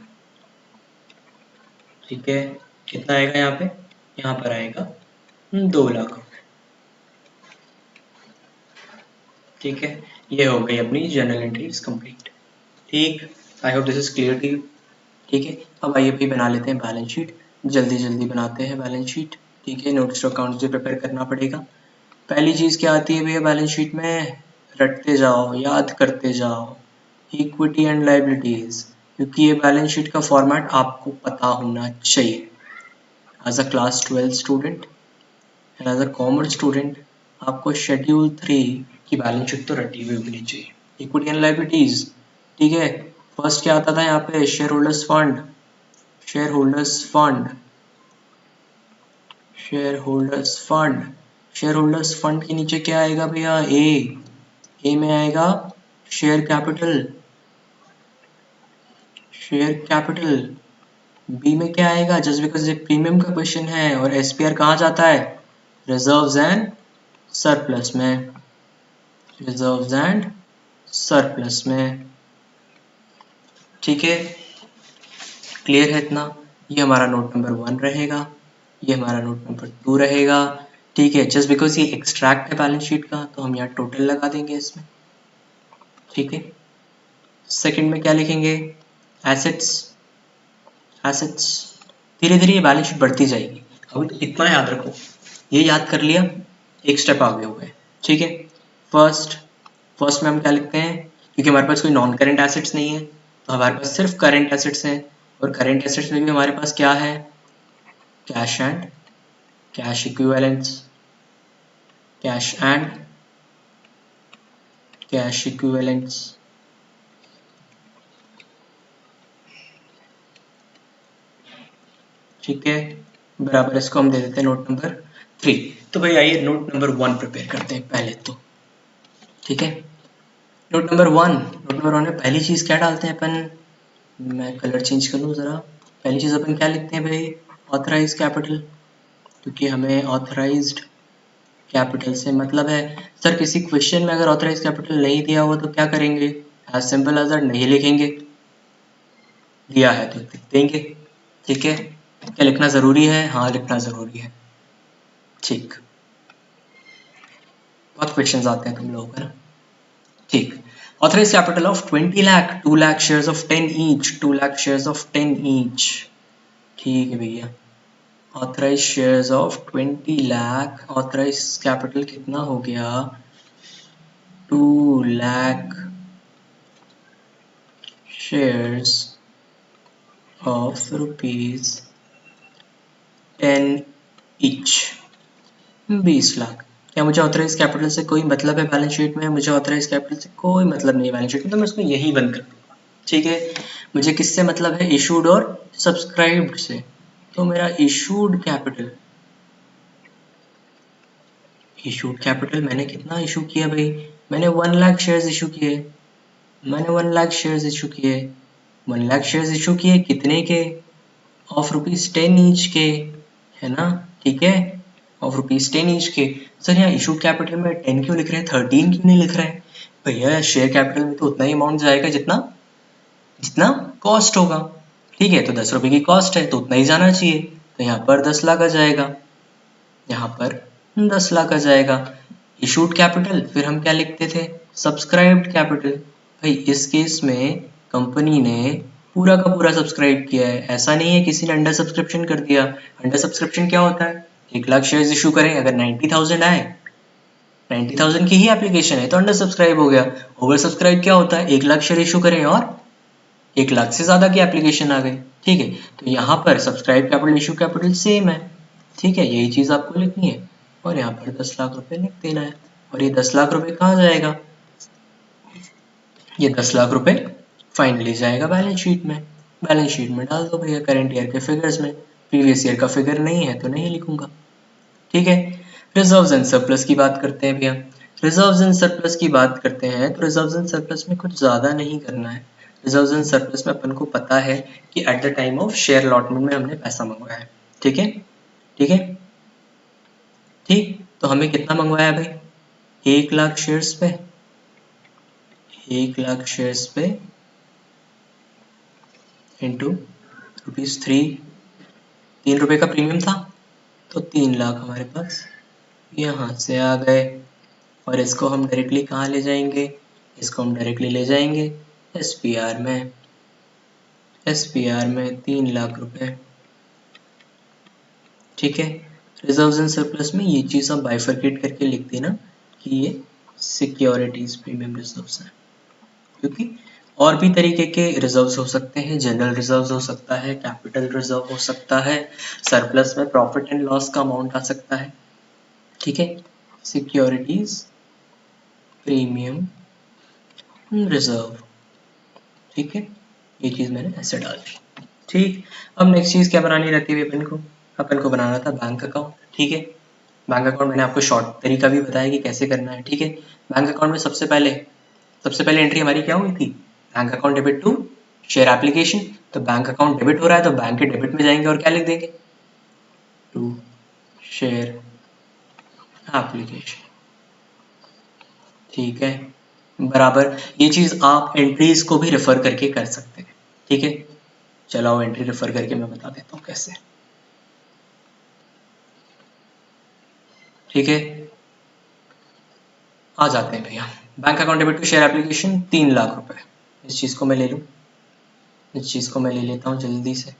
ठीक है, कितना आएगा यहाँ पे, यहाँ पर आएगा 2 लाख रुपए। ठीक है, ये हो गई अपनी जर्नल एंट्रीज कंप्लीट। ठीक, I hope this is clear to you. ठीक है, अब आइए भाई बना लेते हैं बैलेंस शीट, जल्दी जल्दी बनाते हैं बैलेंस शीट। ठीक है, नोट्स टू अकाउंट्स भी प्रिपेयर करना पड़ेगा। पहली चीज़ क्या आती है भैया बैलेंस शीट में, रटते जाओ, याद करते जाओ, इक्विटी एंड लाइबिलिटीज, क्योंकि ये बैलेंस शीट का फॉर्मेट आपको पता होना चाहिए। As a class 12 student and as a commerce student आपको शेड्यूल 3 की बैलेंस शीट तो रटी हुई होनी चाहिए। इक्विटी एंड लाइबिलिटीज, ठीक है, फर्स्ट क्या आता था यहाँ पे, share holders fund, share holders fund, share holders fund, share holders fund के नीचे क्या आएगा भैया, ए में आएगा share capital, share capital. B में क्या आएगा, जस्ट बिकॉज ये प्रीमियम का क्वेश्चन है, और एसपीआर कहाँ जाता है, रिजर्व्स एंड सरप्लस में, रिजर्व्स एंड सरप्लस में। ठीक है, क्लियर है इतना? ये हमारा नोट नंबर 1 रहेगा, ये हमारा नोट नंबर 2 रहेगा। ठीक है, जस्ट बिकॉज ये एक्सट्रैक्ट है बैलेंस शीट का तो हम यहाँ टोटल लगा देंगे इसमें। ठीक है, सेकंड में क्या लिखेंगे, एसेट्स, एसेट्स। धीरे धीरे ये बैलेंस शीट बढ़ती जाएगी, अभी तो इतना याद रखो, ये याद कर लिया, एक स्टेप आगे हो गए। ठीक है, फर्स्ट, फर्स्ट में हम क्या लिखते हैं, क्योंकि हमारे पास कोई नॉन करेंट एसेट्स नहीं है तो हमारे पास सिर्फ करेंट एसेट्स हैं, और करेंट एसेट्स में भी हमारे पास क्या है, cash and cash equivalents, cash and cash equivalents. ठीक है, बराबर इसको हम दे देते हैं नोट नंबर 3। तो भाई आइए नोट नंबर 1 प्रिपेयर करते हैं पहले तो। ठीक है, नोट नंबर 1, नोट नंबर 1 में पहली चीज क्या डालते हैं अपन, मैं कलर चेंज कर लूँ जरा। पहली चीज अपन क्या लिखते हैं भाई, ऑथराइज कैपिटल, क्योंकि हमें ऑथराइज्ड कैपिटल से मतलब है। सर किसी क्वेश्चन में अगर ऑथराइज कैपिटल नहीं दिया हुआ तो क्या करेंगे, एज सिंपल एज दैट नहीं लिखेंगे, दिया है तो लिख देंगे। ठीक है, क्या लिखना ज़रूरी है? हाँ, लिखना ज़रूरी है। ठीक, बहुत क्वेश्चंस आते हैं तुम लोगों का ना। ठीक, authorise capital of 20 lakh, 2 lakh shares of 10 each, 2 lakh shares of 10 each. ठीक है भैया, authorise shares of 20 lakh, authorise capital कितना हो गया? 2 lakh shares of rupees 10 each, 20 lakh. क्या मुझे ऑथराइज कैपिटल से कोई मतलब है बैलेंस शीट में? मुझे ऑथराइज कैपिटल से कोई मतलब नहीं है बैलेंस शीट में, तो मैं उसको यही बंद कर दूंगा। ठीक है, मुझे किससे मतलब है? इशूड और सब्सक्राइब्ड से। तो मेरा इशूड कैपिटल, इशूड कैपिटल मैंने कितना इशू किया भाई? मैंने 1 लाख शेयर्स इशू किए, मैंने 1 लाख शेयर्स इशू किए, 1 लाख शेयर्स इशू किए कितने के? ऑफ रुपीज 10 ईच के, है ना? ठीक है, ऑफ रुपीज 10 ईच के। सर यहाँ इशू कैपिटल में 10 क्यों लिख रहे हैं, 13 क्यों नहीं लिख रहे हैं? भैया शेयर कैपिटल में तो उतना ही अमाउंट जाएगा जितना जितना कॉस्ट होगा। ठीक है, तो 10 रुपए की कॉस्ट है तो उतना ही जाना चाहिए, तो यहाँ पर 10 लाख आ जाएगा, यहाँ पर 10 लाख आ जाएगा। इशूड कैपिटल फिर हम क्या लिखते थे? Subscribed capital. भाई इस केस में कंपनी ने पूरा का पूरा सब्सक्राइब किया है, ऐसा नहीं है किसी ने अंडर सब्सक्रिप्शन कर दिया। अंडर सब्सक्रिप्शन क्या होता है? 1 लाख शेयर्स इशू करें, अगर 90,000 आए, 90,000 की ही एप्लीकेशन है तो अंडर सब्सक्राइब हो गया। ओवर सब्सक्राइब क्या होता है? 1 लाख शेयर इशू करें और 1 लाख से ज्यादा की एप्लीकेशन आ गई। ठीक है, तो यहाँ पर subscribe capital issue capital same है। ठीक है, यही चीज आपको लिखनी है और यहाँ पर 10 लाख रुपए लिख देना है। और ये 10 लाख रुपए कहाँ जाएगा? ये 10 लाख रुपए फाइनली जाएगा बैलेंस शीट में। बैलेंस शीट में डाल दो भैया करंट ईयर के फिगर्स में। प्रीवियस ईयर का फिगर नहीं है तो नहीं लिखूंगा। ठीक है, रिजर्व्स एंड सरप्लस की बात करते हैं भैया। रिजर्व्स एंड सरप्लस की बात करते हैं तो रिजर्व्स एंड सरप्लस में कुछ ज़्यादा नहीं करना है। रिजर्व्स एंड सरप्लस में अपन को पता है कि at the time of share allotment में हमने पैसा मंगवाया है। ठीक है, ठीक है, ठीक, तो हमें कितना मंगवाया भाई? 1 लाख शेयर्स पे, 1 लाख शेयर्स पे इंटू ₹3, 3 रुपए का प्रीमियम था तो 3 लाख हमारे पास यहाँ से आ गए। और इसको हम डायरेक्टली कहाँ ले जाएंगे? इसको हम डायरेक्टली ले जाएंगे एसपीआर में। एसपीआर में 3 लाख रुपए। ठीक है, रिजर्व्स एंड सरप्लस में ये चीज़ आप बाइफरकेट करके लिख देना कि ये सिक्योरिटीज प्रीमियम रिजर्व्स हैं, क्योंकि और भी तरीके के रिजर्व्स हो सकते हैं। जनरल रिजर्व्स हो सकता है, कैपिटल रिजर्व हो सकता है, सरप्लस में प्रॉफिट एंड लॉस का अमाउंट आ सकता है। ठीक है, सिक्योरिटीज प्रीमियम रिजर्व। ठीक है, ये चीज़ मैंने ऐसे डाल दी। ठीक, अब नेक्स्ट चीज़ क्या बनानी रहती है अपन को? अपन को बनाना था बैंक अकाउंट। ठीक है, बैंक अकाउंट मैंने आपको शॉर्ट तरीका भी बताया कि कैसे करना है। ठीक है, बैंक अकाउंट में सबसे पहले एंट्री हमारी क्या हुई थी? Bank account debit to share application. तो बैंक अकाउंट डेबिट हो रहा है तो बैंक के डेबिट में जाएंगे और क्या लिख देंगे? To share application. ठीक है, बराबर। ये चीज आप एंट्रीज को भी रेफर करके कर सकते हैं। ठीक है, चलाओ एंट्री रेफर करके मैं बता देता हूँ कैसे। ठीक है, आ जाते हैं भैया। Bank account debit to share application 3 lakh रुपए। इस चीज को मैं ले लूँ, इस चीज को मैं ले लेता हूँ जल्दी से।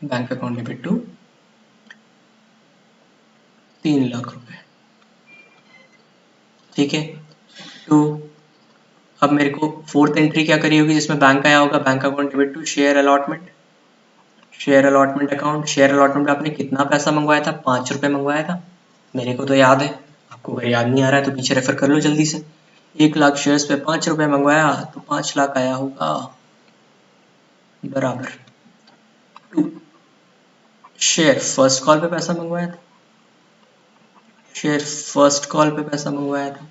Bank account debit to 3 lakh रुपए। ठीक है, तो अब मेरे को फोर्थ एंट्री क्या करी होगी जिसमें बैंक आया होगा? Bank account debit to share allotment. Share allotment account, share allotment में आपने कितना पैसा मंगवाया था? 5 रुपए मंगवाया था, मेरे को तो याद है। आपको अगर याद नहीं आ रहा है तो पीछे रेफर कर लो जल्दी से। 1 लाख शेयर्स पे 5 रुपए मंगवाया तो 5 लाख आया होगा, बराबर टू शेयर फर्स्ट कॉल पे पैसा मंगवाया था। शेयर फर्स्ट कॉल पे पैसा मंगवाया था।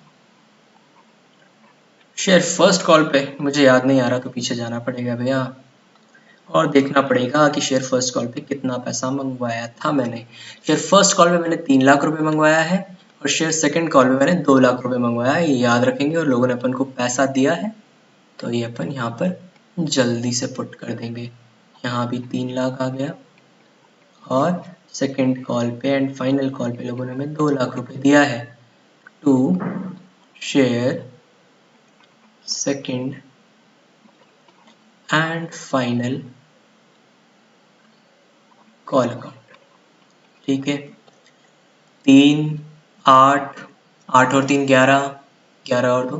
शेयर फर्स्ट कॉल पे मुझे याद नहीं आ रहा तो पीछे जाना पड़ेगा भैया और देखना पड़ेगा कि शेयर फर्स्ट कॉल पे कितना पैसा मंगवाया था मैंने। शेयर फर्स्ट कॉल पे मैंने 3 लाख रुपए मंगवाया है और शेयर सेकंड कॉल पे मैंने 2 लाख रुपए मंगवाया है। ये याद रखेंगे और लोगों ने अपन को पैसा दिया है तो ये अपन यहाँ पर जल्दी से पुट कर देंगे। यहाँ भी 3 लाख आ गया, और सेकेंड कॉल पे एंड फाइनल कॉल पे लोगों ने हमें 2 लाख रुपए दिया है to share second and final call account. ठीक है, 3 8 8 और 3 11, 11 और 2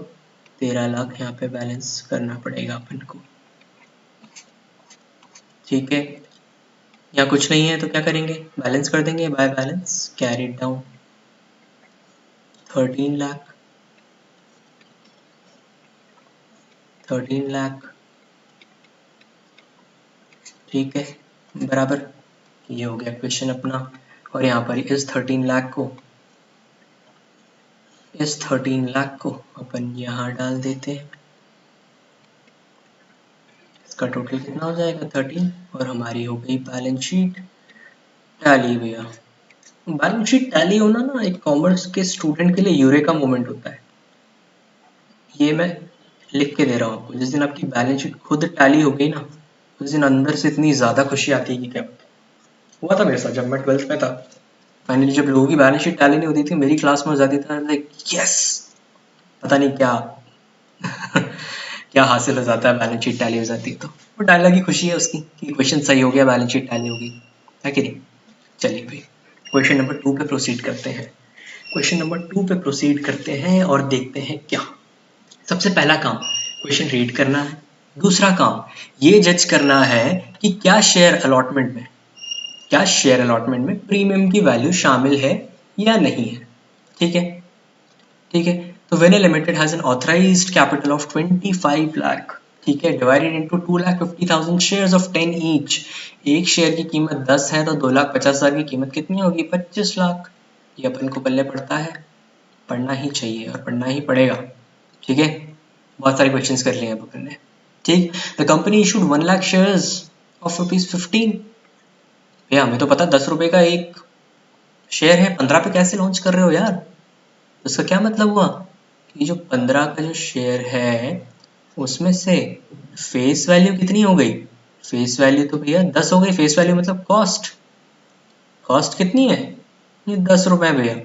13 लाख यहाँ पे बैलेंस करना पड़ेगा अपन को। ठीक है, यहाँ कुछ नहीं है तो क्या करेंगे, बैलेंस कर देंगे by balance, carry down 13 lakh 13 lakh. ठीक है, बराबर, ये हो गया क्वेश्चन अपना। और यहाँ पर इस 13 लाख को अपन यहाँ डाल देते हैं। इसका टोटल कितना हो जाएगा 13, और हमारी हो गई बैलेंस शीट टैली। भैया बैलेंस शीट टैली होना ना एक कॉमर्स के स्टूडेंट के लिए यूरेका मोमेंट होता है। ये मैं लिख के दे रहा हूँ आपको, जिस दिन आपकी बैलेंस शीट खुद टैली हो गई ना, उस दिन अंदर से इतनी ज्यादा खुशी आती है कि क्या हुआ था मेरे साथ जब मैं 12th में था। फाइनली जब लोगों की बैलेंस शीट टैली नहीं होती थी, मेरी क्लास में हो जाती था, लाइक यस, पता नहीं क्या क्या हासिल हो जाता है, बैलेंस शीट टैली हो जाती है तो वो डायलॉग की खुशी है उसकी कि क्वेश्चन सही हो गया, बैलेंस शीट टैली हो गई, है कि नहीं। चलिए भाई क्वेश्चन नंबर 2 पे प्रोसीड करते हैं। क्वेश्चन नंबर 2 पे प्रोसीड करते हैं और देखते हैं क्या। सबसे पहला काम क्वेश्चन रीड करना है। दूसरा काम ये जज करना है कि क्या शेयर अलॉटमेंट में प्रीमियम की वैल्यू शामिल है या नहीं है। ठीक है, ठीक है। तो वेने limited has an authorised capital of 25 lakh, ठीक है, divided into 2,50,000 shares of 10 each. एक शेयर की कीमत 10 है तो 2,50,000 की कीमत कितनी होगी, 25 लाख। ये अपन को पल्ले पड़ता है, पढ़ना ही चाहिए और पढ़ना ही पड़ेगा। ठीक है, बहुत सारे क्वेश्चंस कर लिए हैं अपन ने। ठीक, the company issued 1 lakh shares of ₹15। भैया हमें तो पता 10 रुपए का एक शेयर है, 15 पे कैसे लॉन्च कर रहे हो यार। उसका क्या मतलब हुआ कि जो 15 का जो शेयर है उसमें से फेस वैल्यू कितनी हो गई, फेस वैल्यू तो भैया 10 हो गई। फेस वैल्यू मतलब कॉस्ट, कॉस्ट कितनी है, ये 10 रुपए भैया।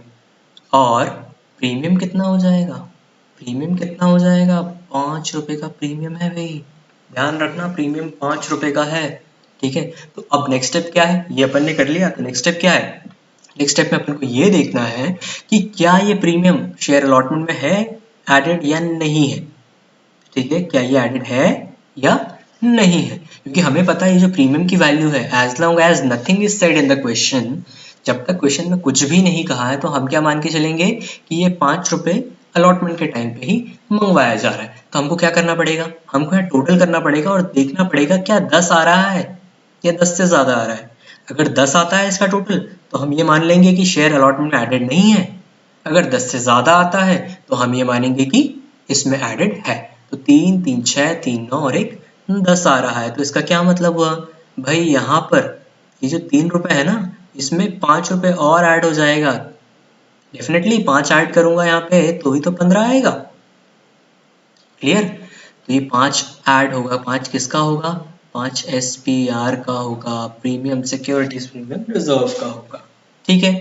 और प्रीमियम कितना हो जाएगा, प्रीमियम कितना हो जाएगा, 5 रुपए का प्रीमियम है भाई, ध्यान रखना प्रीमियम 5 रुपए का है। ठीक है, तो अब नेक्स्ट स्टेप क्या है, ये अपन ने कर लिया, तो नेक्स्ट स्टेप क्या है, नेक्स्ट स्टेप में अपन को ये देखना है कि क्या ये प्रीमियम शेयर अलॉटमेंट में है एडेड या नहीं है। ठीक है, क्या ये एडेड है या नहीं है, क्योंकि हमें पता है ये जो प्रीमियम की वैल्यू है, as long as nothing is said in the question, जब तक क्वेश्चन में कुछ भी नहीं कहा है तो हम क्या मान के चलेंगे कि ये 5 रुपए अलॉटमेंट के टाइम पे ही मंगवाया जा रहा है। तो हमको क्या करना पड़ेगा, हमको यहाँ टोटल करना पड़ेगा और देखना पड़ेगा क्या 10 आ रहा है या 10 से ज्यादा आ रहा है। अगर 10 आता है इसका टोटल तो हम ये मान लेंगे कि शेयर अलॉटमेंट में एडेड नहीं है। अगर 10 से ज्यादा आता है तो हम ये मानेंगे कि इसमें एडेड है। तो 3 3 6 3 9 और एक 10 आ रहा है। तो इसका क्या मतलब हुआ भाई, यहाँ पर ये जो 3 रुपए है ना, इसमें 5 रुपए और ऐड हो जाएगा। डेफिनेटली 5 ऐड करूंगा यहाँ पे तो ही तो 15 आएगा। क्लियर, तो ये 5 ऐड होगा, 5 किसका होगा, 5 SPR का होगा, प्रीमियम सिक्योरिटीज प्रीमियम रिजर्व का होगा। ठीक है,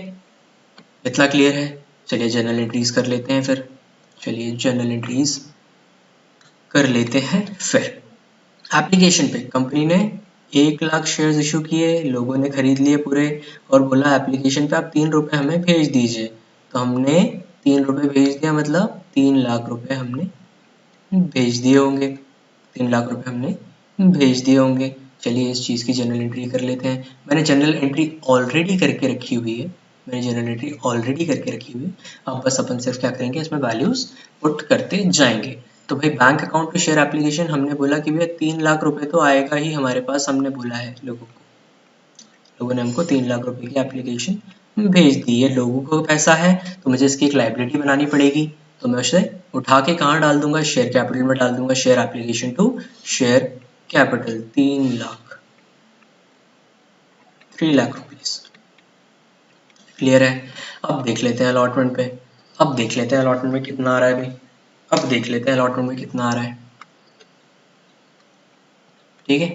इतना क्लियर है। चलिए जर्नल एंट्रीज कर लेते हैं फिर, चलिए जर्नल एंट्रीज कर लेते हैं फिर। एप्लीकेशन पे कंपनी ने 1 लाख शेयर्स इशू किए, लोगों ने खरीद लिए पूरे, और बोला एप्लीकेशन पे आप 3 रुपए हमें भेज दीजिए। तो हमने 3 रुपए भेज दिया, मतलब 3 लाख रुपए हमने भेज दिए होंगे, 3 लाख रुपए हमने भेज दिए होंगे। चलिए इस चीज़ की जनरल एंट्री कर लेते हैं। मैंने जनरल एंट्री ऑलरेडी करके रखी हुई है, मैंने जनरल एंट्री ऑलरेडी करके रखी हुई है। अब बस अपन सिर्फ क्या करेंगे, इसमें वैल्यूज पुट करते जाएंगे। तो भाई bank account to share application हमने बोला कि भैया 3 लाख रुपए तो आएगा ही हमारे पास, हमने बोला है लोगों को, लोगों ने हमको 3 लाख रुपए की एप्लीकेशन भेज दी है। लोगों को पैसा है तो मुझे इसकी एक लाइबिलिटी बनानी पड़ेगी, तो मैं उसे उठा के कहाँ डाल दूंगा, शेयर कैपिटल में डाल दूंगा। Share application to share capital 3 lakh, 3 lakh rupees. Clear है। अब देख लेते हैं अलॉटमेंट पे, अब देख लेते हैं अलॉटमेंट में कितना आ रहा है भाई, अब देख लेते हैं अलॉटमेंट में कितना आ रहा है। ठीक है,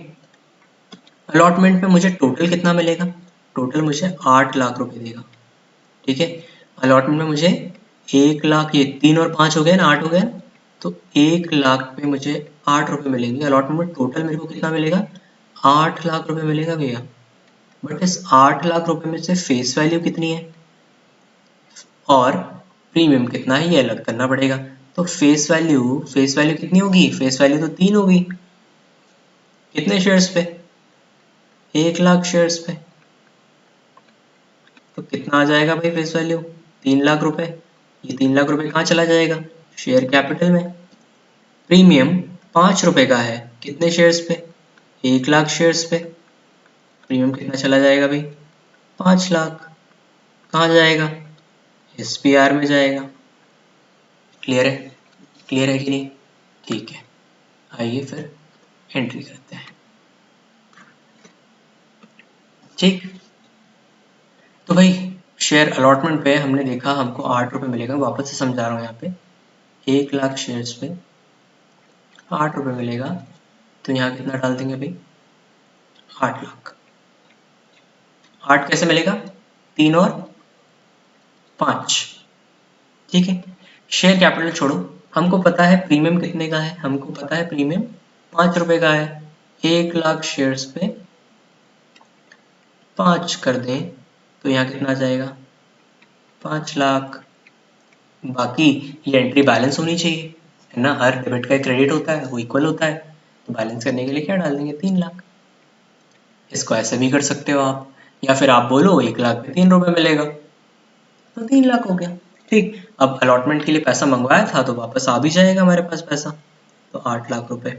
अलॉटमेंट में मुझे टोटल कितना मिलेगा, टोटल मुझे 8 लाख रुपए देगा, ठीक है। अलॉटमेंट में मुझे 1 लाख, ये 3 और 5 हो गए ना, 8 हो गए ना, तो 1 लाख पे मुझे 8 रुपए मिलेंगे। अलॉटमेंट में टोटल मेरे को कितना मिलेगा, 8 लाख रुपए मिलेगा भैया। बट इस 8 लाख रुपए में से फेस वैल्यू कितनी है और प्रीमियम कितना है ये अलग करना पड़ेगा। तो फेस वैल्यू कितनी होगी, फेस वैल्यू तो 3 होगी, कितने शेयर्स पे, 1 लाख शेयर्स पे। तो कितना आ जाएगा भाई फेस वैल्यू, 3 लाख रुपए। ये 3 लाख रुपए कहाँ चला जाएगा, शेयर कैपिटल में। प्रीमियम 5 रुपए का है, कितने शेयर्स पे, 1 लाख शेयर्स पे। प्रीमियम कितना चला जाएगा भाई, 5 लाख। कहाँ जाएगा, SPR में जाएगा। क्लियर है, क्लियर है कि नहीं, ठीक है। आइए फिर एंट्री करते हैं, ठीक। तो भाई शेयर अलॉटमेंट पे हमने देखा हमको 8 रुपए मिलेगा, वापस से समझा रहा हूँ यहाँ पे। 1 लाख शेयर्स पे 8 रुपए मिलेगा, तो यहाँ कितना डाल देंगे भाई, 8 लाख। 8 कैसे मिलेगा, 3 और 5, ठीक है। शेयर कैपिटल छोड़ो, हमको पता है प्रीमियम कितने का है, हमको पता है प्रीमियम 5 रुपए का है। 1 लाख शेयर्स पे 5 कर दें तो यहाँ कितना आ जाएगा, 5 लाख। बाकी ये एंट्री बैलेंस होनी चाहिए, है ना, हर डेबिट का क्रेडिट होता है, वो इक्वल होता है। तो बैलेंस करने के लिए क्या डाल देंगे, 3 लाख। इसको ऐसे भी कर सकते हो आप, या फिर आप बोलो 1 लाख में 3 रुपए मिलेगा, तो 3 लाख हो गया, ठीक। अब अलॉटमेंट के लिए पैसा मंगवाया था तो वापस आ भी जाएगा हमारे पास पैसा, तो 8 लाख रुपए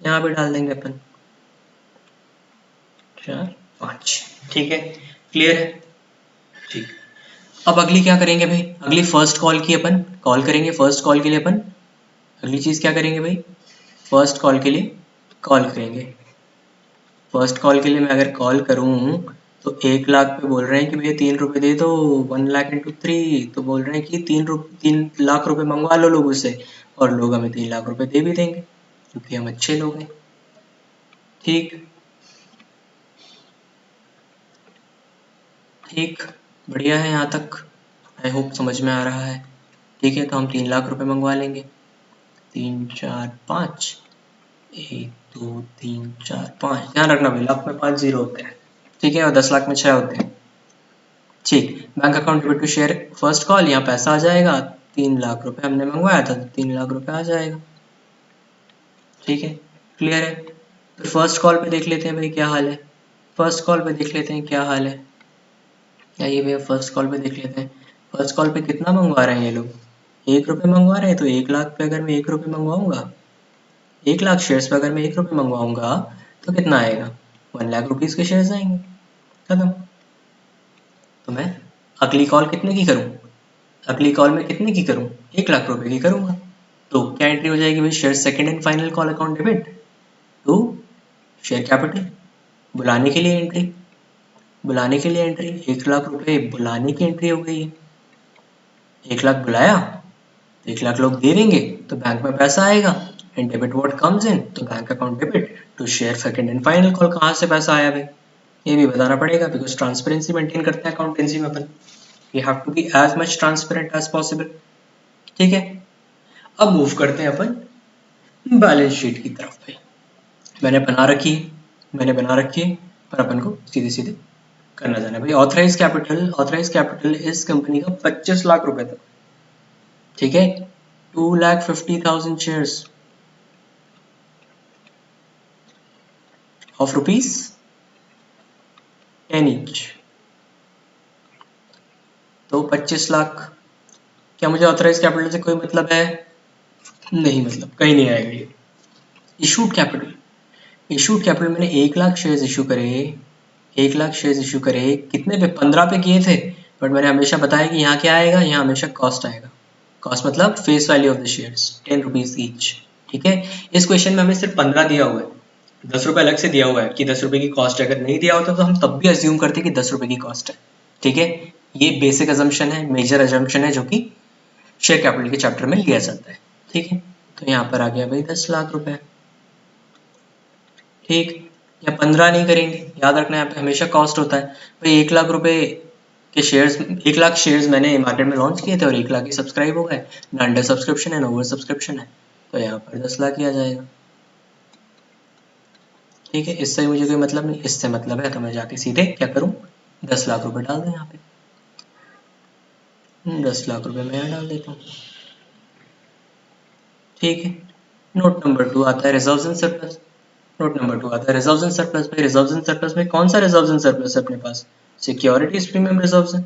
यहाँ भी डाल देंगे अपन, 4 5, ठीक है। क्लियर है, ठीक। अब अगली क्या करेंगे भाई, अगली फर्स्ट कॉल की अपन कॉल करेंगे, फर्स्ट कॉल के लिए अपन अगली चीज क्या करेंगे भाई, फर्स्ट कॉल के लिए कॉल करेंगे। फर्स्ट कॉल के लिए मैं अगर कॉल करूं तो 1 लाख पे बोल रहे हैं कि भैया 3 रुपए दे दो, 1 लाख इंटू 3, तो बोल रहे हैं कि 3 लाख रुपए मंगवा लो लोगों से, और लोग हमें 3 लाख रुपए दे भी देंगे क्योंकि हम अच्छे लोग हैं, ठीक। ठीक, बढ़िया है यहाँ तक, आई होप समझ में आ रहा है, ठीक है। तो हम 3 लाख रुपए मंगवा लेंगे, 3 4 5, 1 2 3 4 5, ध्यान रखना भाई लाख में 5 जीरो होते हैं, ठीक है, और 10 लाख में 6 होते हैं, ठीक। Bank account debit to share first call, यहाँ पैसा आ जाएगा, 3 लाख रुपए हमने मंगवाया था तो 3 लाख रुपए आ जाएगा, ठीक है। क्लियर है, तो फर्स्ट कॉल पे देख लेते हैं भाई क्या हाल है, फर्स्ट कॉल पे देख लेते हैं क्या हाल है। आइए भैया फर्स्ट कॉल पे देख लेते हैं, फर्स्ट कॉल पे कितना मंगवा रहे हैं ये लोग, 1 रुपए मंगवा रहे हैं। तो 1 लाख पे अगर मैं 1 रुपए मंगवाऊंगा, 1 लाख शेयर्स पे अगर मैं 1 रुपए मंगवाऊंगा तो कितना आएगा, 1 लाख रुपीज के शेयर्स आएंगे, खत्म। तो मैं अगली कॉल कितने की करूं, अगली कॉल में कितने की करूं, 1 लाख रुपए की करूंगा। तो क्या एंट्री हो जाएगी भाई, share second and final call account debit to share capital, बुलाने के लिए एंट्री, बुलाने के लिए एंट्री, 1 लाख रुपए बुलाने की एंट्री हो गई है। 1 लाख बुलाया, 1 लाख लोग दे देंगे तो बैंक में पैसा आएगा, and debit what comes in, तो bank account debit to share second and final call, कहाँ से पैसा आया भाई, ये भी बताना पड़ेगा बिकॉज ट्रांसपेरेंसी मेंटेन करते हैं अकाउंटेंसी में अपन, we have to be as much transparent as possible, ठीक है। अब मूव करते हैं अपन बैलेंस शीट की तरफ भाई, मैंने बना रखी है, मैंने बना रखी है, पर अपन को सीधे सीधे करना जाना है भाई। ऑथराइज कैपिटल इस कंपनी का 25 लाख रुपए था, ठीक है, 2,50,000 शेयर्स ऑफ रुपीज 10 ईच, तो 25 लाख। क्या मुझे ऑथराइज कैपिटल से कोई मतलब है, नहीं, मतलब कहीं नहीं आएगा ये। इशूड कैपिटल, इशूड कैपिटल मैंने 1 लाख शेयर्स इशू करे, 1 लाख शेयर्स इशू करे, कितने पे, 15 पे किए थे, बट मैंने हमेशा बताया कि यहाँ क्या आएगा, यहाँ हमेशा कॉस्ट आएगा, कॉस्ट मतलब face value of the shares 10 rupees each, ठीक है। इस क्वेश्चन में हमें सिर्फ 15 दिया हुआ है, 10 रुपए अलग से दिया हुआ है कि 10 रुपए की कॉस्ट है, अगर नहीं दिया होता तो हम तब भी अज्यूम करते कि 10 रुपए की कॉस्ट है, ठीक है। ये बेसिक अजम्पशन है, मेजर अजम्पशन है जो कि शेयर कैपिटल के चैप्टर में लिया जाता है, ठीक है। तो यहाँ पर आ गया भाई 10 लाख रुपए, ठीक। या 15 नहीं करेंगे। याद रखना यहाँ पे हमेशा कॉस्ट होता है भाई। 1 लाख रुपए के शेयर्स, 1 लाख शेयर्स मैंने मार्केट में लॉन्च किए थे और 1 लाख ही सब्सक्राइब हो गए। ना अंडर सब्सक्रिप्शन है ना ओवर सब्सक्रिप्शन है, तो यहाँ पर 10 लाख ही आ जाएगा। ठीक है, इससे मुझे कोई मतलब नहीं, इससे मतलब है तो मैं जाके सीधे क्या करूँ, 10 लाख रुपए डाल दूँ यहाँ पे। 10 लाख रुपए मैं यहाँ डाल देता हूँ। ठीक है, नोट नंबर 2 आता है reserves and surplus. Note number 2 आता है रिजर्व्स एंड सरप्लस। भाई रिजर्व्स एंड सरप्लस में कौन सा रिजर्व्स एंड सरप्लस है अपने पास? सिक्योरिटीज प्रीमियम रिजर्व्स है।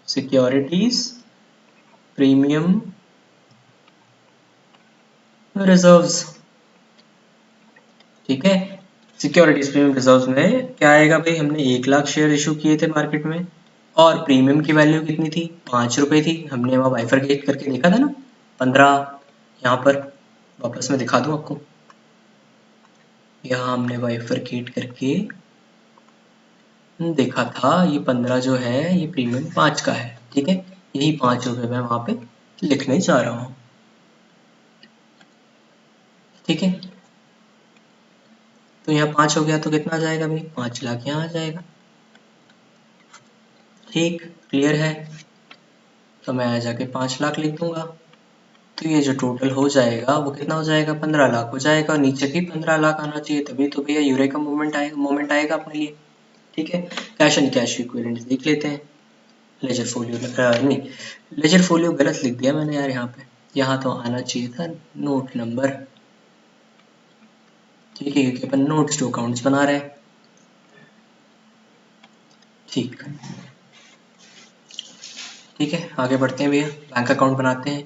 Securities premium reserves. ठीक है, सिक्योरिटीज प्रीमियम रिजर्व्स में क्या आएगा भाई, हमने 1 लाख शेयर इशू किए थे मार्केट में और प्रीमियम की वैल्यू कितनी थी, 5 रुपए थी। हमने वहाँ बाइफरकेट करके देखा था ना, 15। यहाँ पर वापस मैं दिखा दूँ आपको, यहाँ हमने बाइफरकेट करके देखा था, ये 15 जो है ये प्रीमियम 5 का है। ठीक है, यही 5 रुपए मैं वहाँ पे लिखने जा रहा हूँ। ठीक है, तो यहाँ 5 हो गया तो कितना आ जाएगा भाई, 5 लाख यहाँ आ जाएगा। ठीक, क्लियर है? तो मैं आ जाके 5 लाख लिख दूंगा। तो ये जो टोटल हो जाएगा वो कितना हो जाएगा, 15 लाख हो जाएगा। और नीचे भी 15 लाख आना चाहिए, तभी तो भैया यूरेका मोमेंट आएगा अपने लिए। ठीक है, कैश एंड कैश इक्विवेलेंट देख लेते हैं। लेजर फोलियो नहीं, लेजर फोलियो गलत लिख दिया मैंने यार, यहाँ तो आना चाहिए था नोट नंबर। ठीक है, क्योंकि अपन नोट्स टू अकाउंट्स बना रहे हैं। ठीक ठीक है, आगे बढ़ते हैं भैया, बैंक अकाउंट बनाते हैं।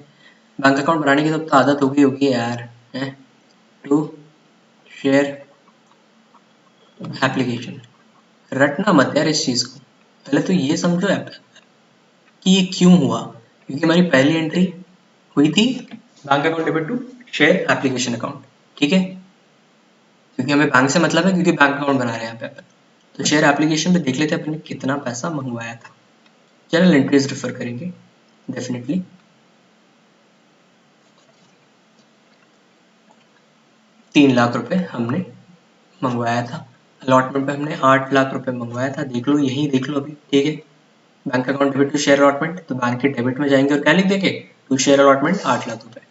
बैंक अकाउंट बनाने की तो आदत हो गई होगी यार, है टू शेयर एप्लीकेशन। रटना मत यार इस चीज को, पहले तो ये समझो कि ये क्यों हुआ। क्योंकि हमारी पहली एंट्री हुई थी bank account debit to share application account. ठीक है, क्योंकि हमें बैंक से मतलब है, क्योंकि बैंक अकाउंट बना रहे हैं यहाँ पे अपन। तो शेयर एप्लीकेशन पे देख लेते हैं अपन ने कितना पैसा मंगवाया था। जनरल एंट्रीज रेफर करेंगे डेफिनेटली। 3 लाख रुपए हमने मंगवाया था। अलॉटमेंट पे हमने 8 लाख रुपए मंगवाया था, देख लो, यही देख लो अभी। ठीक है, bank account debit to share allotment, तो बैंक के डेबिट में जाएंगे और क्या लिख देंगे, टू शेयर अलॉटमेंट 8 लाख रुपए।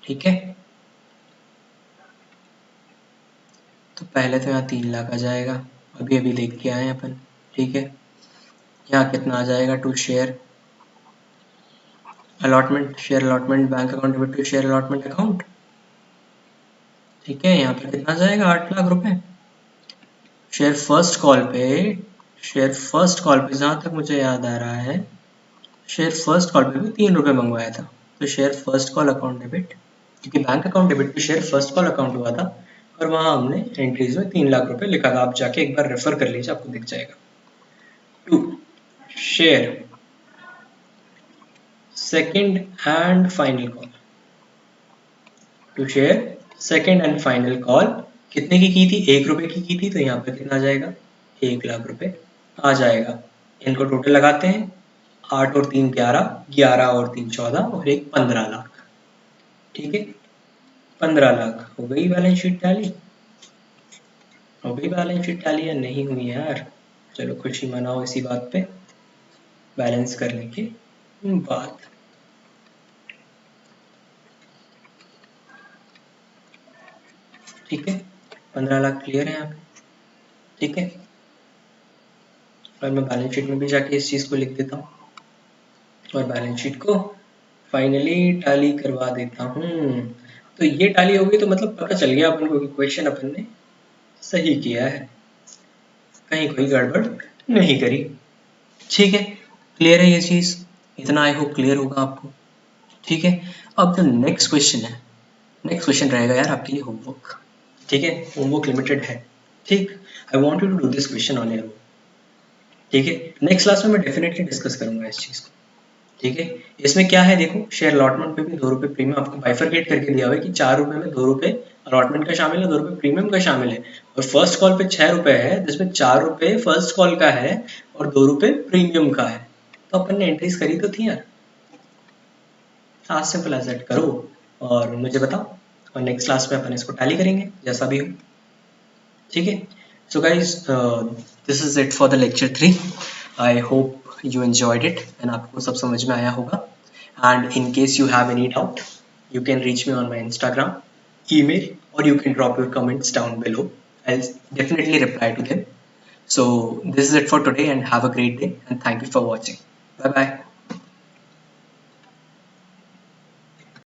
ठीक है, तो पहले तो यहाँ 3 लाख आ जाएगा, अभी अभी देख के आए अपन। ठीक है, यहाँ कितना आ जाएगा, to share allotment, share allotment bank account debit to share allotment account. ठीक है, यहाँ पे कितना जाएगा, 8 लाख रुपए। शेयर फर्स्ट कॉल पे, शेयर फर्स्ट कॉल पे जहां तक मुझे याद आ रहा है, शेयर फर्स्ट कॉल पे भी 3 रुपए मंगवाया था। तो share first call account debit, क्योंकि बैंक अकाउंट डेबिट पे शेयर फर्स्ट कॉल अकाउंट हुआ था और वहां हमने एंट्रीज में 3 लाख रुपए लिखा था। आप जाके एक बार रेफर कर लीजिए, आपको दिख जाएगा। To share second and final call, to share second and final call कितने की थी, 1 रुपए की थी। तो यहाँ पे कितना आ जाएगा, 1 लाख रुपए आ जाएगा। इनको टोटल लगाते हैं, 8 और 3 11, 11 और 3 14 और एक 15 लाख। ठीक है, 15 लाख हो गई बैलेंस शीट टैली। हो गई बैलेंस शीट टैली या नहीं हुई यार, चलो खुशी मनाओ इसी बात पे, बैलेंस करने के बाद। ठीक है, 15 लाख क्लियर है यहाँ पे। ठीक है, और मैं बैलेंस शीट में भी जाके इस चीज को लिख देता हूँ और बैलेंस शीट को फाइनली टैली करवा देता हूँ। तो ये टैली हो गई, तो मतलब पता चल गया अपन को कि क्वेश्चन अपन ने सही किया है, कहीं कोई गड़बड़ नहीं करी। ठीक है, क्लियर है ये चीज, इतना आई होप क्लियर होगा आपको। ठीक है, अब जो नेक्स्ट क्वेश्चन है, नेक्स्ट क्वेश्चन रहेगा यार आपके लिए होमवर्क। ठीक है, होमवर्क लिमिटेड है। ठीक, I want you to do this question on your own. ठीक है, नेक्स्ट क्लास में मैं डेफिनेटली डिस्कस करूंगा इस चीज को। ठीक है, इसमें क्या है देखो, शेयर अलॉटमेंट पे भी 2 रुपए प्रीमियम आपको बाइफरकेट करके दिया हुआ है कि 4 रुपए में 2 रुपए अलॉटमेंट का शामिल है, 2 रुपए प्रीमियम का शामिल है। और फर्स्ट कॉल पे 6 रुपए है, जिसमें 4 रुपए फर्स्ट कॉल का है और 2 रुपए प्रीमियम का है। तो अपन ने एंट्रीज करी तो थी यार, आज सिंपल एज दैट करो और मुझे बताओ, और नेक्स्ट क्लास में अपन इसको टैली करेंगे जैसा भी हो। ठीक है. So guys, this is it for the lecture 3. I hope you enjoyed it and आपको सब समझ में आया होगा. And in case you have any doubt, you can reach me on my Instagram, email, or you can drop your comments down below. I'll definitely reply to them. So this is it for today and have a great day and thank you for watching. Bye bye.